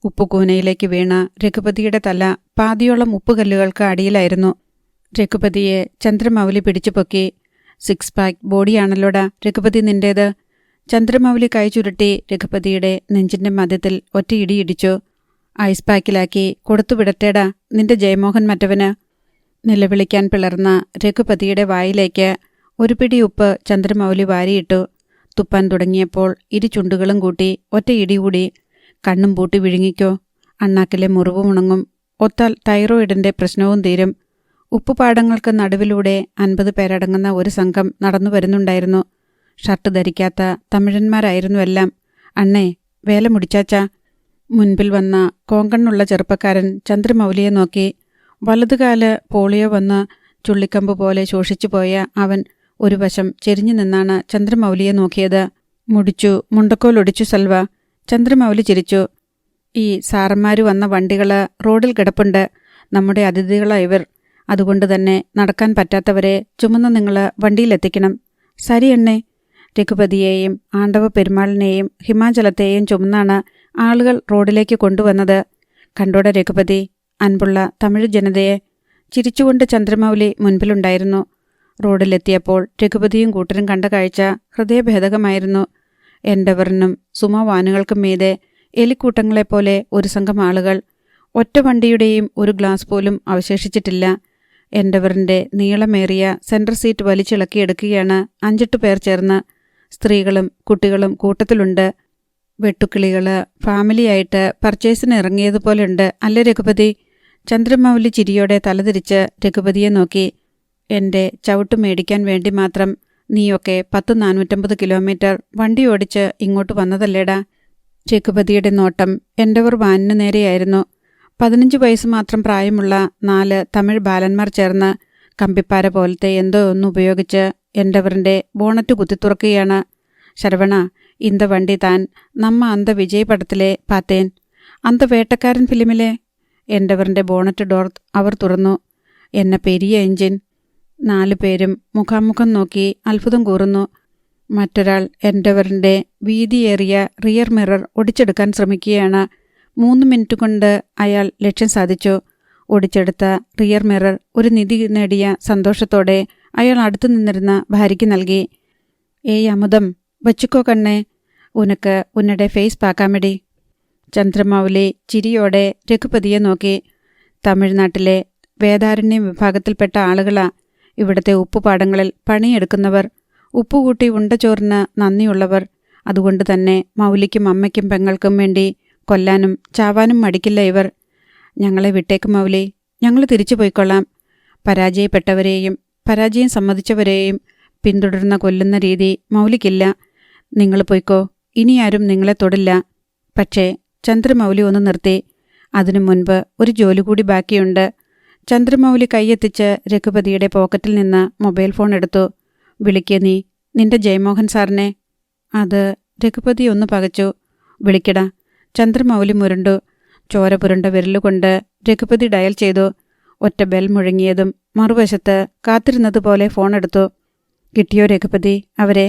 ഉപ്പുകൂനയിലേക്ക് വീണ രഘുപതിയുടെ തല പാതിയോളം ഉപ്പുകല്ലുകൾക്ക് അടിയിലായിരുന്നു. രഘുപതിയെ ചന്ദ്രമൗലി പിടിച്ചു പൊക്കി. 6 പാക്ക് ബോഡിയാണല്ലോടാ രഘുപതി നിന്റേത്. ചന്ദ്രമൗലി കൈ ചുരുട്ടി രഘുപതിയുടെ നെഞ്ചിന്റെ മധ്യത്തിൽ ഒറ്റയിടിയിടിച്ചു. ഐസ് പാക്കിലാക്കി കൊടുത്തുവിടട്ടേടാ നിന്റെ ജയമോഹൻ മറ്റവന്. നിലവിളിക്കാൻ പിളർന്ന രഘുപതിയുടെ വായിലേക്ക് ഒരു പിടി ഉപ്പ് ചന്ദ്രമൗലി വാരിയിട്ടു. തുപ്പാൻ തുടങ്ങിയപ്പോൾ ചുണ്ടുകളും കൂട്ടി ഒറ്റയിടി കൂടി. കണ്ണും പൂട്ടി വിഴുങ്ങിക്കോ. അണ്ണാക്കിലെ മുറിവും ഉണങ്ങും. ഒത്താൽ തൈറോയിഡിന്റെ പ്രശ്നവും തീരും. ഉപ്പുപാടങ്ങൾക്ക് നടുവിലൂടെ 50 പേരടങ്ങുന്ന ഒരു സംഘം നടന്നു വരുന്നുണ്ടായിരുന്നു. ഷർട്ട് ധരിക്കാത്ത തമിഴന്മാരായിരുന്നു എല്ലാം. അണ്ണേ, വേല മുടിച്ചാച്ചാ. മുൻപിൽ വന്ന കോങ്കണ്ണുള്ള ചെറുപ്പക്കാരൻ ചന്ദ്രമൗലിയെ നോക്കി. വലതുകാല് പോളിയോ വന്ന് ചുള്ളിക്കമ്പ് പോലെ ശോഷിച്ചു പോയ അവൻ ഒരു വശം ചെരിഞ്ഞു നിന്നാണ് ചന്ദ്രമൗലിയെ നോക്കിയത്. മുടിച്ചു, മുണ്ടക്കോലൊടിച്ചു സൽവ. ചന്ദ്രമൗലി ചിരിച്ചു. ഈ സാറന്മാര് വന്ന വണ്ടികള് റോഡിൽ കിടപ്പുണ്ട്. നമ്മുടെ അതിഥികളാ ഇവർ. അതുകൊണ്ട് തന്നെ നടക്കാൻ പറ്റാത്തവരെ ചുമന്ന് നിങ്ങൾ വണ്ടിയിലെത്തിക്കണം. സരി എണ്ണേ. രഘുപതിയെയും ആണ്ടവ പെരുമാളിനെയും ഹിമാചലത്തെയും ചുമന്നാണ് ആളുകൾ റോഡിലേക്ക് കൊണ്ടുവന്നത്. കണ്ടോടെ രഘുപതി, അൻപുള്ള തമിഴ് ജനതയെ. ചിരിച്ചുകൊണ്ട് ചന്ദ്രമൗലി മുൻപിലുണ്ടായിരുന്നു. റോഡിലെത്തിയപ്പോൾ രഘുപതിയും കൂട്ടരും കണ്ട കാഴ്ച ഹൃദയഭേദകമായിരുന്നു. എൻഡവറിനും സുമവാനുകൾക്കും മീതെ എലിക്കൂട്ടങ്ങളെപ്പോലെ ഒരു സംഘം ആളുകൾ. ഒറ്റ വണ്ടിയുടെയും ഒരു ഗ്ലാസ് പോലും അവശേഷിച്ചിട്ടില്ല. എൻഡവറിൻ്റെ നീളമേറിയ സെൻട്രൽ സീറ്റ് വലിച്ചിളക്കിയെടുക്കുകയാണ് 5-8 പേർ ചേർന്ന്. സ്ത്രീകളും കുട്ടികളും കൂട്ടത്തിലുണ്ട്. വെട്ടുക്കിളികൾ ഫാമിലിയായിട്ട് പർച്ചേസിന് ഇറങ്ങിയതുപോലെയുണ്ട് അല്ലേ രഘുപതി? ചന്ദ്രമൗലി ചിരിയോടെ തലതിരിച്ച് രഘുപതിയെ നോക്കി. എൻ്റെ ചവിട്ട് മേടിക്കാൻ വേണ്ടി മാത്രം നീയൊക്കെ 10-450 കിലോമീറ്റർ വണ്ടി ഓടിച്ച് ഇങ്ങോട്ട് വന്നതല്ലേടാ? രഘുപതിയുടെ നോട്ടം എൻഡവർ വാനിനു നേരെയായിരുന്നു. 15 വയസ്സ് മാത്രം പ്രായമുള്ള 4 തമിഴ് ബാലന്മാർ ചേർന്ന് കമ്പിപ്പാര പോലത്തെ എന്തോ ഒന്ന് ഉപയോഗിച്ച് എൻഡവറിൻ്റെ ബോണറ്റ് കുത്തിത്തുറക്കുകയാണ്. ശരവണ, ഇന്ത വണ്ടി താൻ നമ്മ അന്ത വിജയ് പടത്തിലെ പാത്തേൻ, അന്ത വേട്ടക്കാരൻ ഫിലിമിലെ. എൻഡവറിൻ്റെ ബോണറ്റ് ഡോർ അവർ തുറന്നു. എന്ന പെരിയ എഞ്ചിൻ. 4 പേരും മുഖാമുഖം നോക്കി അത്ഭുതം കൂറുന്നു. മറ്റൊരാൾ എൻഡവറിൻ്റെ വീതിയേറിയ റിയർ മിറർ ഒടിച്ചെടുക്കാൻ ശ്രമിക്കുകയാണ്. 3 മിനിറ്റ് കൊണ്ട് അയാൾ ലക്ഷ്യം സാധിച്ചു. ഒടിച്ചെടുത്ത റിയർ മിറർ ഒരു നിധി നേടിയ സന്തോഷത്തോടെ അയാൾ അടുത്തു നിന്നിരുന്ന ഭാര്യയ്ക്ക് നൽകി. ഏയ് അമുദം, വച്ചുക്കോ കണ്ണേ, ഉനക്ക് ഉന്നടെ ഫേസ് പാക്കാമിടി. ചന്ദ്രമൗലി ചിരിയോടെ രഘുപതിയെ നോക്കി. തമിഴ്നാട്ടിലെ വേദാരണ്യ വിഭാഗത്തിൽപ്പെട്ട ആളുകളാ ഇവിടുത്തെ ഉപ്പുപാടങ്ങളിൽ പണിയെടുക്കുന്നവർ. ഉപ്പുകൂട്ടി ഉണ്ടച്ചോറിന് നന്ദിയുള്ളവർ. അതുകൊണ്ട് തന്നെ മൗലിക്കും അമ്മയ്ക്കും പെങ്ങൾക്കും വേണ്ടി കൊല്ലാനും ചാവാനും മടിക്കില്ല ഇവർ. ഞങ്ങളെ വിട്ടേക്ക് മൗലി, ഞങ്ങൾ തിരിച്ചു പോയിക്കൊള്ളാം. പരാജയപ്പെട്ടവരെയും പരാജയം സമ്മതിച്ചവരെയും പിന്തുടർന്ന കൊല്ലുന്ന രീതി മൗലിക്കില്ല. നിങ്ങൾ പോയിക്കോ, ഇനിയാരും നിങ്ങളെ തൊടില്ല. പക്ഷേ ചന്ദ്രമൗലി ഒന്ന് നിർത്തി. അതിനു മുൻപ് ഒരു ജോലി കൂടി ബാക്കിയുണ്ട്. ചന്ദ്രമൗലി കൈയെത്തിച്ച് രഘുപതിയുടെ പോക്കറ്റിൽ നിന്ന് മൊബൈൽ ഫോൺ എടുത്തു. വിളിക്കുക നീ നിന്റെ ജയമോഹൻ സാറിനെ. അത് രഘുപതി ഒന്ന് പകച്ചു. വിളിക്കടാ. ചന്ദ്രമൗലി മുരണ്ടു. ചോര പുരണ്ട വിരലുകൊണ്ട് രഘുപതി ഡയൽ ചെയ്തു. ഒറ്റ ബെൽ മുഴങ്ങിയതും മറുവശത്ത് കാത്തിരുന്നതുപോലെ ഫോൺ എടുത്തു. കിട്ടിയോ രഘുപതി അവരെ?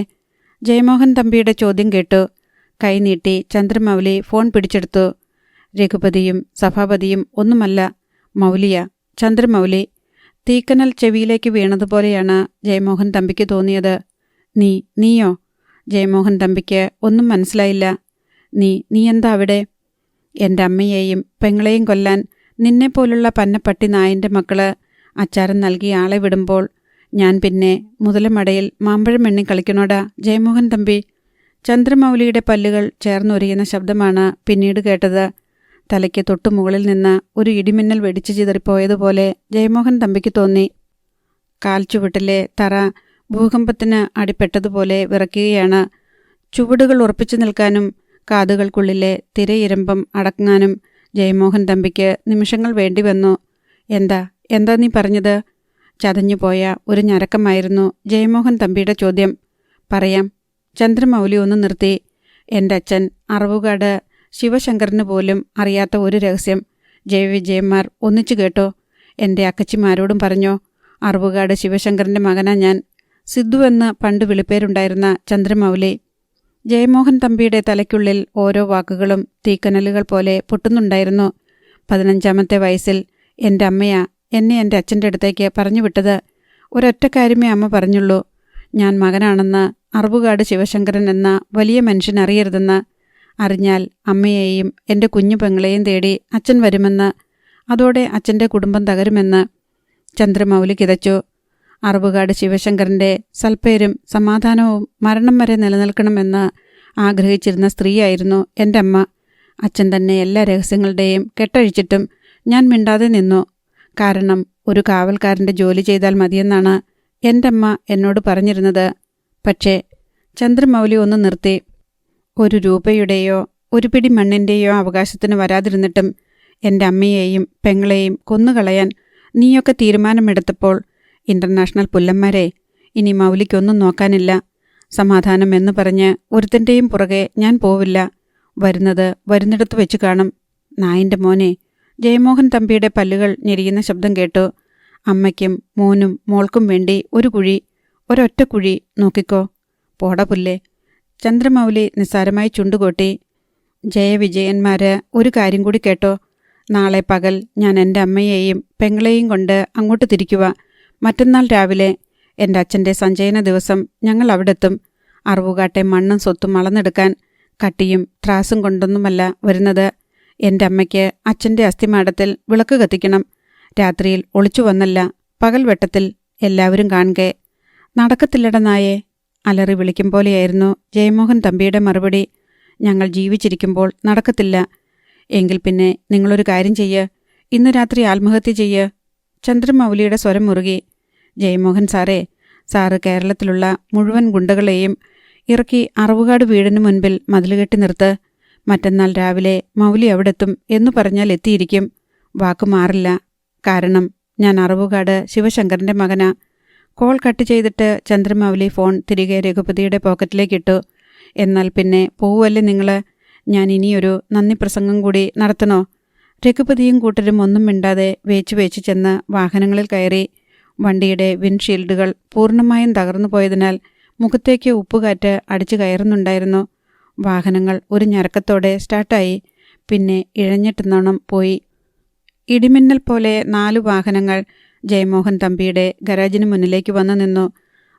ജയമോഹൻ തമ്പിയുടെ ചോദ്യം കേട്ടു. കൈനീട്ടി ചന്ദ്രമൗലി ഫോൺ പിടിച്ചെടുത്തു. രഘുപതിയും സഭാപതിയും ഒന്നുമല്ല, മൗലിയ, ചന്ദ്രമൗലി. തീക്കനൽ ചെവിയിലേക്ക് വീണതുപോലെയാണ് ജയമോഹൻ തമ്പിക്ക് തോന്നിയത്. നീയോ? ജയമോഹൻ തമ്പിക്ക് ഒന്നും മനസ്സിലായില്ല. നീ എന്താ അവിടെ? എൻ്റെ അമ്മയെയും പെങ്ങളെയും കൊല്ലാൻ നിന്നെപ്പോലുള്ള പന്നപ്പട്ടി നായൻ്റെ മക്കള് അച്ചാരം നൽകി ആളെ വിടുമ്പോൾ ഞാൻ പിന്നെ മുതലമടയിൽ മാമ്പഴം എണ്ണി കളിക്കണോടാ ജയമോഹൻ തമ്പി. ചന്ദ്രമൗലിയുടെ പല്ലുകൾ ചേർന്നൊരിയുന്ന ശബ്ദമാണ് പിന്നീട് കേട്ടത്. തലയ്ക്ക് തൊട്ടുമുകളിൽ നിന്ന് ഒരു ഇടിമിന്നൽ വെടിച്ചു ചിതറിപ്പോയതുപോലെ ജയമോഹൻ തമ്പിക്ക് തോന്നി. കാൽച്ചുവട്ടിലെ തറ ഭൂകമ്പത്തിന് അടിപ്പെട്ടതുപോലെ വിറയ്ക്കുകയാണ്. ചുവടുകൾ ഉറപ്പിച്ചു നിൽക്കാനും കാതുകൾക്കുള്ളിലെ തിരയിരമ്പം അടങ്ങാനും ജയമോഹൻ തമ്പിക്ക് നിമിഷങ്ങൾ വേണ്ടിവന്നു. എന്താ നീ പറഞ്ഞത്? ചതഞ്ഞുപോയ ഒരു ഞരക്കമായിരുന്നു ജയമോഹൻ തമ്പിയുടെ ചോദ്യം. പറയാം. ചന്ദ്രമൗലി ഒന്ന് നിർത്തി. എൻ്റെ അച്ഛൻ അറവുകാട് ശിവശങ്കറിന് പോലും അറിയാത്ത ഒരു രഹസ്യം ജയവിജയന്മാർ ഒന്നിച്ചു കേട്ടോ. എൻ്റെ അക്കച്ചിമാരോടും പറഞ്ഞോ. അറവുകാട് ശിവശങ്കറിൻ്റെ മകനാ ഞാൻ. സിദ്ധു എന്ന് പണ്ട് വിളിപ്പേരുണ്ടായിരുന്ന ചന്ദ്രമൗലി. ജയമോഹൻ തമ്പിയുടെ തലയ്ക്കുള്ളിൽ ഓരോ വാക്കുകളും തീക്കനലുകൾ പോലെ പൊട്ടുന്നുണ്ടായിരുന്നു. 15ാമത്തെ വയസ്സിൽ എൻ്റെ അമ്മയാ എന്നെ എൻ്റെ അച്ഛൻ്റെ അടുത്തേക്ക് പറഞ്ഞു വിട്ടത്. ഒരൊറ്റ കാര്യമേ അമ്മ പറഞ്ഞുള്ളൂ. ഞാൻ മകനാണെന്ന് അറവുകാട് ശിവശങ്കരൻ എന്ന വലിയ മനുഷ്യൻ അറിയരുതെന്ന്. അറിഞ്ഞാൽ അമ്മയെയും എൻ്റെ കുഞ്ഞു പെങ്ങളെയും തേടി അച്ഛൻ വരുമെന്ന്. അതോടെ അച്ഛൻ്റെ കുടുംബം തകരുമെന്ന്. ചന്ദ്രമൗലി കിതച്ചു. അറവുകാട് ശിവശങ്കരൻ്റെ സൽപ്പേരും സമാധാനവും മരണം വരെ നിലനിൽക്കണമെന്ന് ആഗ്രഹിച്ചിരുന്ന സ്ത്രീയായിരുന്നു എൻ്റെ അമ്മ. അച്ഛൻ തന്നെ എല്ലാ രഹസ്യങ്ങളുടെയും കെട്ടഴിച്ചിട്ടും ഞാൻ മിണ്ടാതെ നിന്നു. കാരണം ഒരു കാവൽക്കാരൻ്റെ ജോലി ചെയ്താൽ മതിയെന്നാണ് എൻ്റെ അമ്മ എന്നോട് പറഞ്ഞിരുന്നത്. പക്ഷേ ചന്ദ്രമൗലി ഒന്ന് നിർത്തി. 1 രൂപയുടെയോ ഒരു പിടി മണ്ണിൻ്റെയോ അവകാശത്തിന് വരാതിരുന്നിട്ടും എൻ്റെ അമ്മയെയും പെങ്ങളെയും കൊന്നുകളയാൻ നീയൊക്കെ തീരുമാനമെടുത്തപ്പോൾ ഇൻ്റർനാഷണൽ പുല്ലന്മാരെ, ഇനി മൗലിക്കൊന്നും നോക്കാനില്ല. സമാധാനം എന്ന് പറഞ്ഞ് ഒരുത്തൻ്റെയും പുറകെ ഞാൻ പോവില്ല. വരുന്നിടത്ത് വെച്ച് കാണും. നായിൻ്റെ മോനെ. ജയമോഹൻ തമ്പിയുടെ പല്ലുകൾ ഞെരിയുന്ന ശബ്ദം കേട്ടു. അമ്മയ്ക്കും മോനും മോൾക്കും വേണ്ടി ഒരു കുഴി, ഒരൊറ്റ കുഴി നോക്കിക്കോ. പോട പുല്ലേ. ചന്ദ്രമൗലി നിസ്സാരമായി ചുണ്ടുകൊട്ടി. ജയവിജയന്മാര് ഒരു കാര്യം കൂടി കേട്ടോ. നാളെ പകൽ ഞാൻ എൻ്റെ അമ്മയെയും പെങ്ങളെയും കൊണ്ട് അങ്ങോട്ട് തിരിക്കുക. മറ്റന്നാൾ രാവിലെ എൻ്റെ അച്ഛൻ്റെ സഞ്ചയന ദിവസം ഞങ്ങൾ അവിടെത്തും. അറുവുകാട്ടെ മണ്ണും സ്വത്തും അളന്നെടുക്കാൻ കട്ടിയും ത്രാസും കൊണ്ടൊന്നുമല്ല വരുന്നത്. എൻ്റെ അമ്മയ്ക്ക് അച്ഛൻ്റെ അസ്ഥിമാടത്തിൽ വിളക്ക് കത്തിക്കണം. രാത്രിയിൽ ഒളിച്ചു വന്നല്ല, പകൽ വെട്ടത്തിൽ എല്ലാവരും കാണുകെ. നടക്കത്തില്ലട നായേ, അലറി വിളിക്കും പോലെയായിരുന്നു ജയമോഹൻ തമ്പിയുടെ മറുപടി. ഞങ്ങൾ ജീവിച്ചിരിക്കുമ്പോൾ നടക്കത്തില്ല. എങ്കിൽ പിന്നെ നിങ്ങളൊരു കാര്യം ചെയ്യ്, ഇന്ന് രാത്രി ആത്മഹത്യ ചെയ്യ്. ചന്ദ്രമൗലിയുടെ സ്വരം മുറുകി. ജയമോഹൻ സാറ് കേരളത്തിലുള്ള മുഴുവൻ ഗുണ്ടകളെയും ഇറക്കി അറവുകാട് വീടിന് മുൻപിൽ മതിലുകെട്ടി നിർത്ത്. മറ്റന്നാൾ രാവിലെ മൗലി അവിടെത്തും എന്നു പറഞ്ഞാൽ എത്തിയിരിക്കും. വാക്കു മാറില്ല. കാരണം ഞാൻ അറവുകാട് ശിവശങ്കരൻ്റെ മകനാ. കോൾ കട്ട് ചെയ്തിട്ട് ചന്ദ്രമൗലി ഫോൺ തിരികെ രഘുപതിയുടെ പോക്കറ്റിലേക്കിട്ടു. എന്നാൽ പിന്നെ പോവുമല്ലേ നിങ്ങൾ? ഞാൻ ഇനിയൊരു നന്ദി പ്രസംഗം കൂടി നടത്തണോ? രഘുപതിയും കൂട്ടരും ഒന്നും മിണ്ടാതെ വേച്ചു ചെന്ന് വാഹനങ്ങളിൽ കയറി. വണ്ടിയുടെ വിൻഷീൽഡുകൾ പൂർണ്ണമായും തകർന്നു പോയതിനാൽ മുഖത്തേക്ക് ഉപ്പുകാറ്റ് അടിച്ചു കയറുന്നുണ്ടായിരുന്നു. വാഹനങ്ങൾ ഒരു ഞരക്കത്തോടെ സ്റ്റാർട്ടായി. പിന്നെ ഇഴഞ്ഞിട്ടുന്നോണം പോയി. ഇടിമിന്നൽ പോലെ 4 വാഹനങ്ങൾ ജയമോഹൻ തമ്പിയുടെ ഗരാജിന് മുന്നിലേക്ക് വന്നു നിന്നു.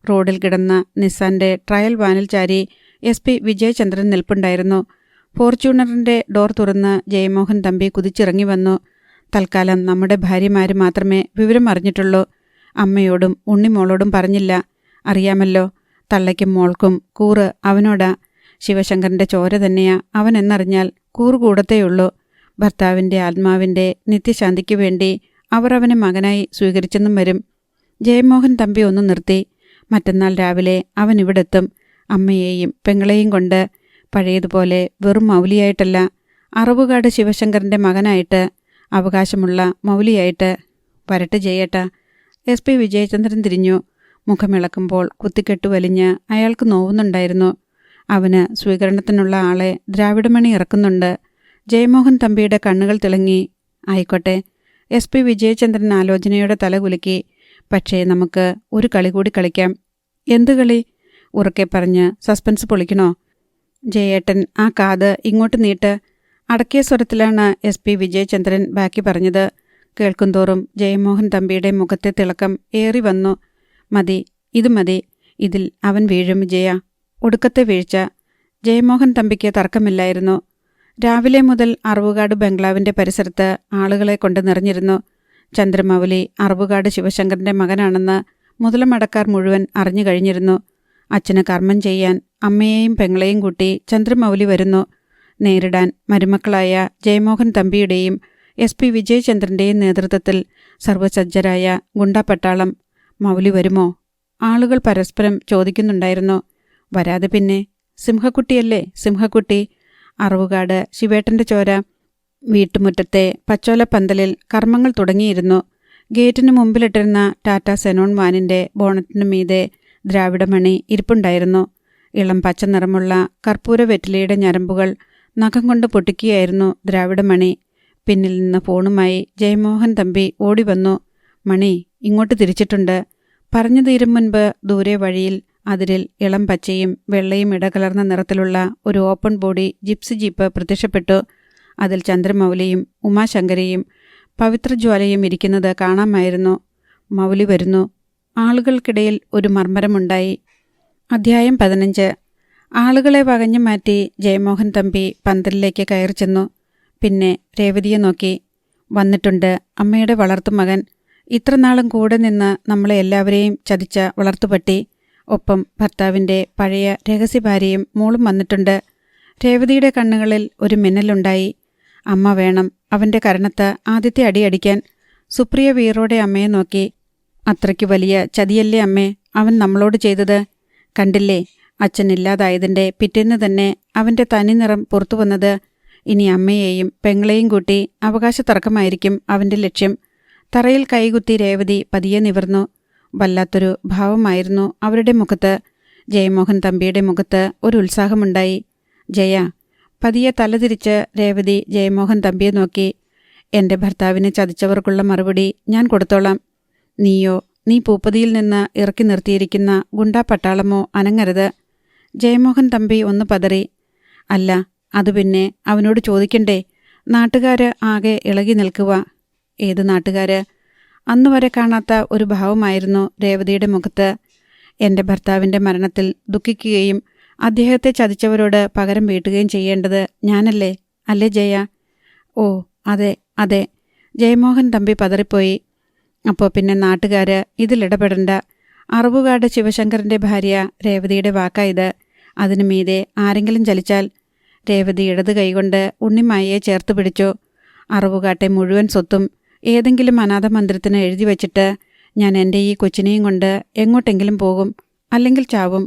റോഡിൽ കിടന്ന നിസ്സാന്റെ ട്രയൽ വാനിൽ ചാരി SP വിജയചന്ദ്രൻ നിൽപ്പുണ്ടായിരുന്നു. ഫോർച്യൂണറിന്റെ ഡോർ തുറന്ന് ജയമോഹൻ തമ്പി കുതിച്ചിറങ്ങി വന്നു. തൽക്കാലം നമ്മുടെ ഭാര്യമാര് മാത്രമേ വിവരം അറിഞ്ഞിട്ടുള്ളൂ. അമ്മയോടും ഉണ്ണിമോളോടും പറഞ്ഞില്ല. അറിയാമല്ലോ, തള്ളയ്ക്കും മോൾക്കും കൂറ് അവനോടാ. ശിവശങ്കരന്റെ ചോര തന്നെയാ അവൻ എന്നറിഞ്ഞാൽ കൂറുകൂടത്തേയുള്ളൂ. ഭർത്താവിൻ്റെ ആത്മാവിൻ്റെ നിത്യശാന്തിക്ക് വേണ്ടി അവർ അവനെ മകനായി സ്വീകരിച്ചെന്നും വരും. ജയമോഹൻ തമ്പി ഒന്ന് നിർത്തി. മറ്റന്നാൾ രാവിലെ അവൻ ഇവിടെത്തും, അമ്മയെയും പെങ്ങളെയും കൊണ്ട്. പഴയതുപോലെ വെറും മൗലിയായിട്ടല്ല, അറവുകാട് ശിവശങ്കരൻ്റെ മകനായിട്ട്, അവകാശമുള്ള മൗലിയായിട്ട്. വരട്ടെ ജയേട്ട. SP വിജയചന്ദ്രൻ തിരിഞ്ഞു. മുഖമിളക്കുമ്പോൾ കുത്തിക്കെട്ടു വലിഞ്ഞ് അയാൾക്ക് നോവുന്നുണ്ടായിരുന്നു. അവന് സ്വീകരണത്തിനുള്ള ആളെ ദ്രാവിഡമണി ഇറക്കുന്നുണ്ട്. ജയമോഹൻ തമ്പിയുടെ കണ്ണുകൾ തിളങ്ങി. ആയിക്കോട്ടെ. SP വിജയചന്ദ്രൻ ആലോചനയോടെ തലകുലുക്കി. പക്ഷേ നമുക്ക് ഒരു കളി കൂടി കളിക്കാം. എന്ത് കളി? ഉറക്കെ പറഞ്ഞ് സസ്പെൻസ് പൊളിക്കണോ? ജയേട്ടൻ ആ കാത് ഇങ്ങോട്ട് നീട്ട്. അടക്കിയ സ്വരത്തിലാണ് SP വിജയചന്ദ്രൻ ബാക്കി പറഞ്ഞത്. കേൾക്കുന്തോറും ജയമോഹൻ തമ്പിയുടെ മുഖത്തെ തിളക്കം ഏറി വന്നു. മതി, ഇത് മതി. ഇതിൽ അവൻ വീഴും വിജയ. ഒടുക്കത്തെ വീഴ്ച. ജയമോഹൻ തമ്പിക്ക് തർക്കമില്ലായിരുന്നു. രാവിലെ മുതൽ അറവുകാട് ബംഗ്ലാവിൻ്റെ പരിസരത്ത് ആളുകളെ കൊണ്ട് നിറഞ്ഞിരുന്നു. ചന്ദ്രമൗലി അറവുകാട് ശിവശങ്കരൻ്റെ മകനാണെന്ന് മുതലമടക്കാർ മുഴുവൻ അറിഞ്ഞു കഴിഞ്ഞിരുന്നു. അച്ഛന് കർമ്മം ചെയ്യാൻ അമ്മയെയും പെങ്ങളെയും കൂട്ടി ചന്ദ്രമൗലി വരുന്നു. നേരിടാൻ മരുമക്കളായ ജയമോഹൻ തമ്പിയുടെയും SP വിജയചന്ദ്രൻ്റെയും നേതൃത്വത്തിൽ സർവസജ്ജരായ ഗുണ്ടാപ്പട്ടാളം. മൗലി വരുമോ? ആളുകൾ പരസ്പരം ചോദിക്കുന്നുണ്ടായിരുന്നു. വരാതെ പിന്നെ. സിംഹക്കുട്ടിയല്ലേ സിംഹക്കുട്ടി. അറവുകാട് ശിവേട്ടൻ്റെ ചോര. വീട്ടുമുറ്റത്തെ പച്ചോലപ്പന്തലിൽ കർമ്മങ്ങൾ തുടങ്ങിയിരുന്നു. ഗേറ്റിന് മുമ്പിലിട്ടിരുന്ന ടാറ്റ സെനോൺ വാനിൻ്റെ ബോണറ്റിനു മീതെ ദ്രാവിഡമണി ഇരിപ്പുണ്ടായിരുന്നു. ഇളം പച്ച നിറമുള്ള കർപ്പൂര വെറ്റിലയുടെ ഞരമ്പുകൾ നഖം കൊണ്ട് പൊട്ടിക്കുകയായിരുന്നു ദ്രാവിഡമണി. പിന്നിൽ നിന്ന് ഫോണുമായി ജയമോഹൻ തമ്പി ഓടി വന്നു. മണി ഇങ്ങോട്ട് തിരിച്ചിട്ടുണ്ട്. പറഞ്ഞു തീരും മുൻപ് ദൂരെ വഴിയിൽ അതിരിൽ ഇളം പച്ചയും വെള്ളയും ഇടകലർന്ന നിറത്തിലുള്ള ഒരു ഓപ്പൺ ബോഡി ജിപ്സി ജീപ്പ് പ്രത്യക്ഷപ്പെട്ടു. അതിൽ ചന്ദ്രമൗലിയും ഉമാശങ്കരയും പവിത്രജ്വാലയും ഇരിക്കുന്നത് കാണാമായിരുന്നു. മൗലി വരുന്നു. ആളുകൾക്കിടയിൽ ഒരു മർമ്മരമുണ്ടായി. അധ്യായം 15. ആളുകളെ വകഞ്ഞു മാറ്റി ജയമോഹൻ തമ്പി പന്തലിലേക്ക് കയറി ചെന്നു. പിന്നെ രേവതിയെ നോക്കി. വന്നിട്ടുണ്ട് അമ്മയുടെ വളർത്തുമകൻ. ഇത്രനാളും കൂടെ നിന്ന് നമ്മളെ എല്ലാവരെയും ചതിച്ച വളർത്തുപട്ടി. ഒപ്പം ഭർത്താവിൻ്റെ പഴയ രഹസ്യഭാര്യയും മോളും വന്നിട്ടുണ്ട്. രേവതിയുടെ കണ്ണുകളിൽ ഒരു മിന്നലുണ്ടായി. അമ്മ വേണം അവൻ്റെ കരണത്ത് ആദ്യത്തെ അടിയടിക്കാൻ. സുപ്രിയ വീറോടെ അമ്മയെ നോക്കി. അത്രയ്ക്ക് വലിയ ചതിയല്ലേ അമ്മേ അവൻ നമ്മളോട് ചെയ്തത്? കണ്ടില്ലേ, അച്ഛനില്ലാതായതിൻ്റെ പിറ്റേന്ന് തന്നെ അവൻ്റെ തനിനിറം പുറത്തു വന്നത്. ഇനി അമ്മയെയും പെങ്ങളെയും കൂട്ടി അവകാശ തർക്കമായിരിക്കും അവൻ്റെ ലക്ഷ്യം. തറയിൽ കൈകുത്തി രേവതി പതിയെ നിവർന്നു. വല്ലാത്തൊരു ഭാവമായിരുന്നു അവരുടെ മുഖത്ത്. ജയമോഹൻ തമ്പിയുടെ മുഖത്ത് ഒരു ഉത്സാഹമുണ്ടായി. ജയ. പതിയെ തലതിരിച്ച് രേവതി ജയമോഹൻ തമ്പിയെ നോക്കി. എൻ്റെ ഭർത്താവിനെ ചതിച്ചവർക്കുള്ള മറുപടി ഞാൻ കൊടുത്തോളാം. നീയോ നീ പൂപ്പതിയിൽ നിന്ന് ഇറക്കി നിർത്തിയിരിക്കുന്ന ഗുണ്ടാ പട്ടാളമോ അനങ്ങരുത്. ജയമോഹൻ തമ്പി ഒന്ന് പതറി. അല്ല, അത് പിന്നെ അവനോട് ചോദിക്കണ്ടേ? നാട്ടുകാര് ആകെ ഇളകി നിൽക്കുക. ഏത് നാട്ടുകാര്? അന്നുവരെ കാണാത്ത ഒരു ഭാവമായിരുന്നു രേവതിയുടെ മുഖത്ത്. എൻ്റെ ഭർത്താവിൻ്റെ മരണത്തിൽ ദുഃഖിക്കുകയും അദ്ദേഹത്തെ ചതിച്ചവരോട് പകരം വീട്ടുകയും ചെയ്യേണ്ടത് ഞാനല്ലേ, അല്ലേ ജയ? ഓ അതെ അതെ. ജയമോഹൻ തമ്പി പതറിപ്പോയി. അപ്പോൾ പിന്നെ നാട്ടുകാര് ഇതിലിടപെടണ്ട. അറവുകാട് ശിവശങ്കരൻ്റെ ഭാര്യ രേവതിയുടെ വാക്കായത്. അതിനു മീതെ ആരെങ്കിലും ചലിച്ചാൽ? രേവതി ഇടത് കൈകൊണ്ട് ഉണ്ണിമായയെ ചേർത്ത് പിടിച്ചു. അറവുകാട്ടെ മുഴുവൻ സ്വത്തും ഏതെങ്കിലും അനാഥ മന്ദിരത്തിന് എഴുതി വച്ചിട്ട് ഞാൻ എൻ്റെ ഈ കൊച്ചിനെയും കൊണ്ട് എങ്ങോട്ടെങ്കിലും പോകും, അല്ലെങ്കിൽ ചാവും.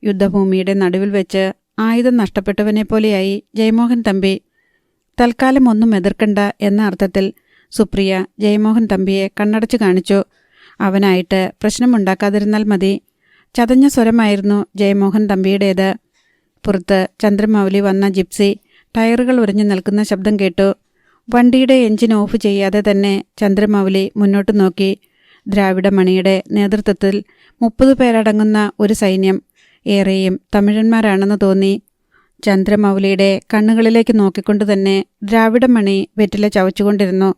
യുദ്ധഭൂമിയുടെ നടുവിൽ വെച്ച് ആയുധം നഷ്ടപ്പെട്ടവനെ പോലെയായി ജയമോഹൻ തമ്പി. തൽക്കാലം ഒന്നും എതിർക്കണ്ട എന്ന അർത്ഥത്തിൽ സുപ്രിയ ജയമോഹൻ തമ്പിയെ കണ്ണടച്ചു കാണിച്ചു. അവനായിട്ട് പ്രശ്നമുണ്ടാക്കാതിരുന്നാൽ മതി. ചതഞ്ഞ സ്വരമായിരുന്നു ജയമോഹൻ തമ്പിയുടേത്. പുറത്ത് ചന്ദ്രമൗലി വന്ന ജിപ്സി ടയറുകൾ ഉരഞ്ഞു നിൽക്കുന്ന ശബ്ദം കേട്ടു. വണ്ടിയുടെ എഞ്ചിൻ ഓഫ് ചെയ്യാതെ തന്നെ ചന്ദ്രമൗലി മുന്നോട്ട് നോക്കി. ദ്രാവിഡമണിയുടെ നേതൃത്വത്തിൽ 30 പേരടങ്ങുന്ന ഒരു സൈന്യം, ഏറെയും തമിഴന്മാരാണെന്ന് തോന്നി. ചന്ദ്രമൗലിയുടെ കണ്ണുകളിലേക്ക് നോക്കിക്കൊണ്ട് തന്നെ ദ്രാവിഡമണി വെറ്റില ചവച്ചുകൊണ്ടിരുന്നു.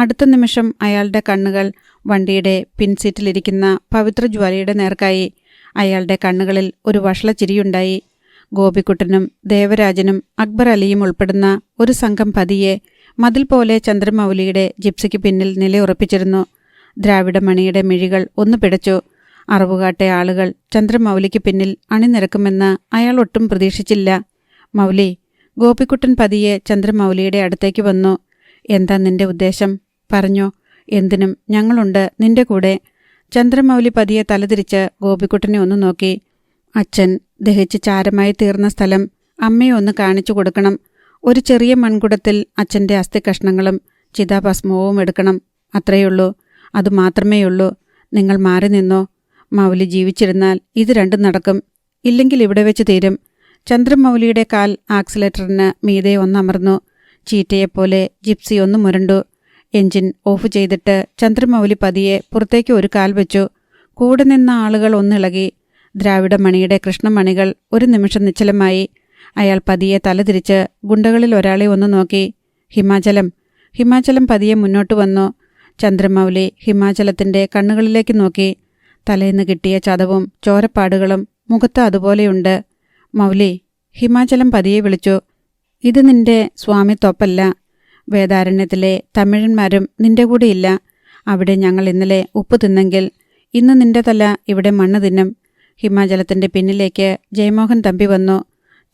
അടുത്ത നിമിഷം അയാളുടെ കണ്ണുകൾ വണ്ടിയുടെ പിൻസീറ്റിലിരിക്കുന്ന പവിത്രജ്വാലയുടെ നേർക്കായി. അയാളുടെ കണ്ണുകളിൽ ഒരു വഷളച്ചിരിയുണ്ടായി. ഗോപിക്കുട്ടനും ദേവരാജനും അക്ബർ അലിയും ഉൾപ്പെടുന്ന ഒരു സംഘം പതിയെ മതിൽ പോലെ ചന്ദ്രമൗലിയുടെ ജിപ്സിക്ക് പിന്നിൽ നിലയുറപ്പിച്ചിരുന്നു. ദ്രാവിഡമണിയുടെ മിഴികൾ ഒന്ന് പിടച്ചു. അറവുകാട്ടെ ആളുകൾ ചന്ദ്രമൗലിക്ക് പിന്നിൽ അണിനിരക്കുമെന്ന് അയാൾ ഒട്ടും പ്രതീക്ഷിച്ചില്ല. മൗലി, ഗോപിക്കുട്ടൻ പതിയെ ചന്ദ്രമൗലിയുടെ അടുത്തേക്ക് വന്നു. എന്താ നിന്റെ ഉദ്ദേശം? പറഞ്ഞോ. എന്തിനും ഞങ്ങളുണ്ട് നിന്റെ കൂടെ. ചന്ദ്രമൗലി പതിയെ തലതിരിച്ച് ഗോപിക്കുട്ടനെ ഒന്ന് നോക്കി. അച്ഛൻ ദഹിച്ച് ചാരമായി തീർന്ന സ്ഥലം അമ്മയെ ഒന്ന് കാണിച്ചു കൊടുക്കണം. ഒരു ചെറിയ മൺകുടത്തിൽ അച്ഛൻ്റെ അസ്ഥികഷ്ണങ്ങളും ചിതാഭസ്മവും എടുക്കണം. അത്രയുള്ളൂ, അതുമാത്രമേയുള്ളൂ. നിങ്ങൾ മാറി നിന്നോ. മൗലി ജീവിച്ചിരുന്നാൽ ഇത് രണ്ടും നടക്കും, ഇല്ലെങ്കിൽ ഇവിടെ വെച്ച് തീരും. ചന്ദ്രമൗലിയുടെ കാൽ ആക്സിലേറ്ററിന് മീതെ ഒന്നമർന്നു. ചീറ്റയെപ്പോലെ ജിപ്സി ഒന്ന് മുരണ്ടു. എഞ്ചിൻ ഓഫ് ചെയ്തിട്ട് ചന്ദ്രമൗലി പതിയെ പുറത്തേക്ക് ഒരു കാൽ വെച്ചു. കൂടെ നിന്ന ആളുകൾ ഒന്നിളകി. ദ്രാവിഡമണിയുടെ കൃഷ്ണമണികൾ ഒരു നിമിഷം നിശ്ചലമായി. അയാൾ പതിയെ തലതിരിച്ച് ഗുണ്ടകളിൽ ഒരാളെ ഒന്ന് നോക്കി. ഹിമാചലം പതിയെ മുന്നോട്ട് വന്നു. ചന്ദ്രമൗലി ഹിമാചലത്തിൻ്റെ കണ്ണുകളിലേക്ക് നോക്കി. തലേന്ന് കിട്ടിയ ചതവും ചോരപ്പാടുകളും മുഖത്ത് അതുപോലെയുണ്ട്. മൗലി, ഹിമാചലം പതിയെ വിളിച്ചു. ഇത് നിന്റെ സ്വാമിത്വപ്പല്ല. വേദാരണ്യത്തിലെ തമിഴന്മാരും നിന്റെ കൂടെയില്ല. അവിടെ ഞങ്ങൾ ഇന്നലെ ഉപ്പ് തിന്നെങ്കിൽ ഇന്ന് നിന്റെ തല ഇവിടെ മണ്ണ് തിന്നും. ഹിമാചലത്തിൻ്റെ പിന്നിലേക്ക് ജയമോഹൻ തമ്പി വന്നു.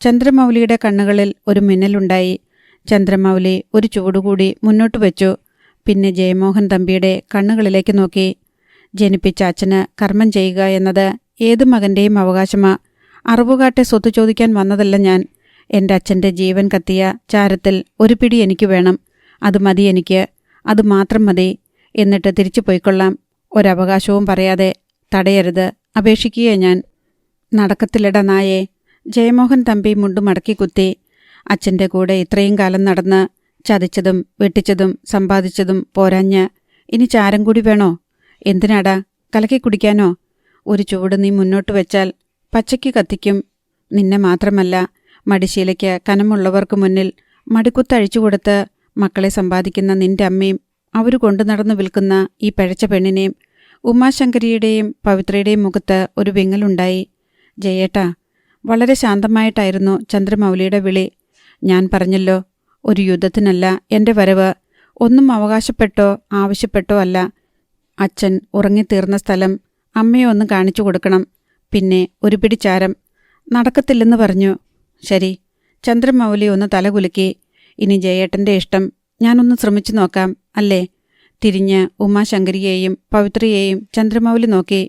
ചന്ദ്രമൗലിയുടെ കണ്ണുകളിൽ ഒരു മിന്നലുണ്ടായി. ചന്ദ്രമൗലി ഒരു ചുവടുകൂടി മുന്നോട്ട് വെച്ചു. പിന്നെ ജയമോഹൻ തമ്പിയുടെ കണ്ണുകളിലേക്ക് നോക്കി. ജനിപ്പിച്ച അച്ഛന് കർമ്മം ചെയ്യുക എന്നത് ഏതു മകൻ്റെയും അവകാശമാ. അറവുകാട്ടെ സ്വത്ത് ചോദിക്കാൻ വന്നതല്ല ഞാൻ. എൻ്റെ അച്ഛൻ്റെ ജീവൻ കത്തിയ ചാരത്തിൽ ഒരു പിടി എനിക്ക് വേണം. അത് മതി എനിക്ക്, അത് മാത്രം മതി. എന്നിട്ട് തിരിച്ചു പോയിക്കൊള്ളാം. ഒരവകാശവും പറയാതെ. തടയരുത്, അപേക്ഷിക്കുകയെ ഞാൻ. നടക്കത്തില്ലട നായേ. ജയമോഹൻ തമ്പി മുണ്ടു മടക്കി കുത്തി. അച്ഛൻ്റെ കൂടെ ഇത്രയും കാലം നടന്ന് ചതിച്ചതും വെട്ടിച്ചതും സമ്പാദിച്ചതും പോരാഞ്ഞ് ഇനി ചാരം കൂടി വേണോ? എന്തിനാടാ? കലക്കി കുടിക്കാനോ? ഒരു ചൂട് നീ മുന്നോട്ട് വെച്ചാൽ പച്ചയ്ക്ക് കത്തിക്കും. നിന്നെ മാത്രമല്ല, മടിശീലയ്ക്ക് കനമുള്ളവർക്ക് മുന്നിൽ മടിക്കുത്തഴിച്ചുകൊടുത്ത് മക്കളെ സമ്പാദിക്കുന്ന നിന്റെ അമ്മയും അവരു കൊണ്ടു നടന്നു വിൽക്കുന്ന ഈ പഴച്ച പെണ്ണിനെയും. ഉമാശങ്കരിയുടെയും പവിത്രയുടെയും മുഖത്ത് ഒരു വിങ്ങലുണ്ടായി. ജയേട്ടാ. വളരെ ശാന്തമായിട്ടായിരുന്നു ചന്ദ്രമൗലിയുടെ വിളി. ഞാൻ പറഞ്ഞല്ലോ, ഒരു യുദ്ധത്തിനല്ല എൻ്റെ വരവ്. ഒന്നും അവകാശപ്പെട്ടോ ആവശ്യപ്പെട്ടോ അല്ല. അച്ഛൻ ഉറങ്ങിത്തീർന്ന സ്ഥലം അമ്മയെ ഒന്ന് കാണിച്ചു കൊടുക്കണം. പിന്നെ ഒരു പിടി ചാരം. നടക്കത്തില്ലെന്ന് പറഞ്ഞു. ശരി. ചന്ദ്രമൗലി ഒന്ന് തലകുലുക്കി. ഇനി ജയേട്ടൻ്റെ ഇഷ്ടം. ഞാനൊന്ന് ശ്രമിച്ചു നോക്കാം, അല്ലേ? തിരിഞ്ഞ് ഉമാശങ്കരിയെയും പവിത്രയെയും ചന്ദ്രമൗലി നോക്കി.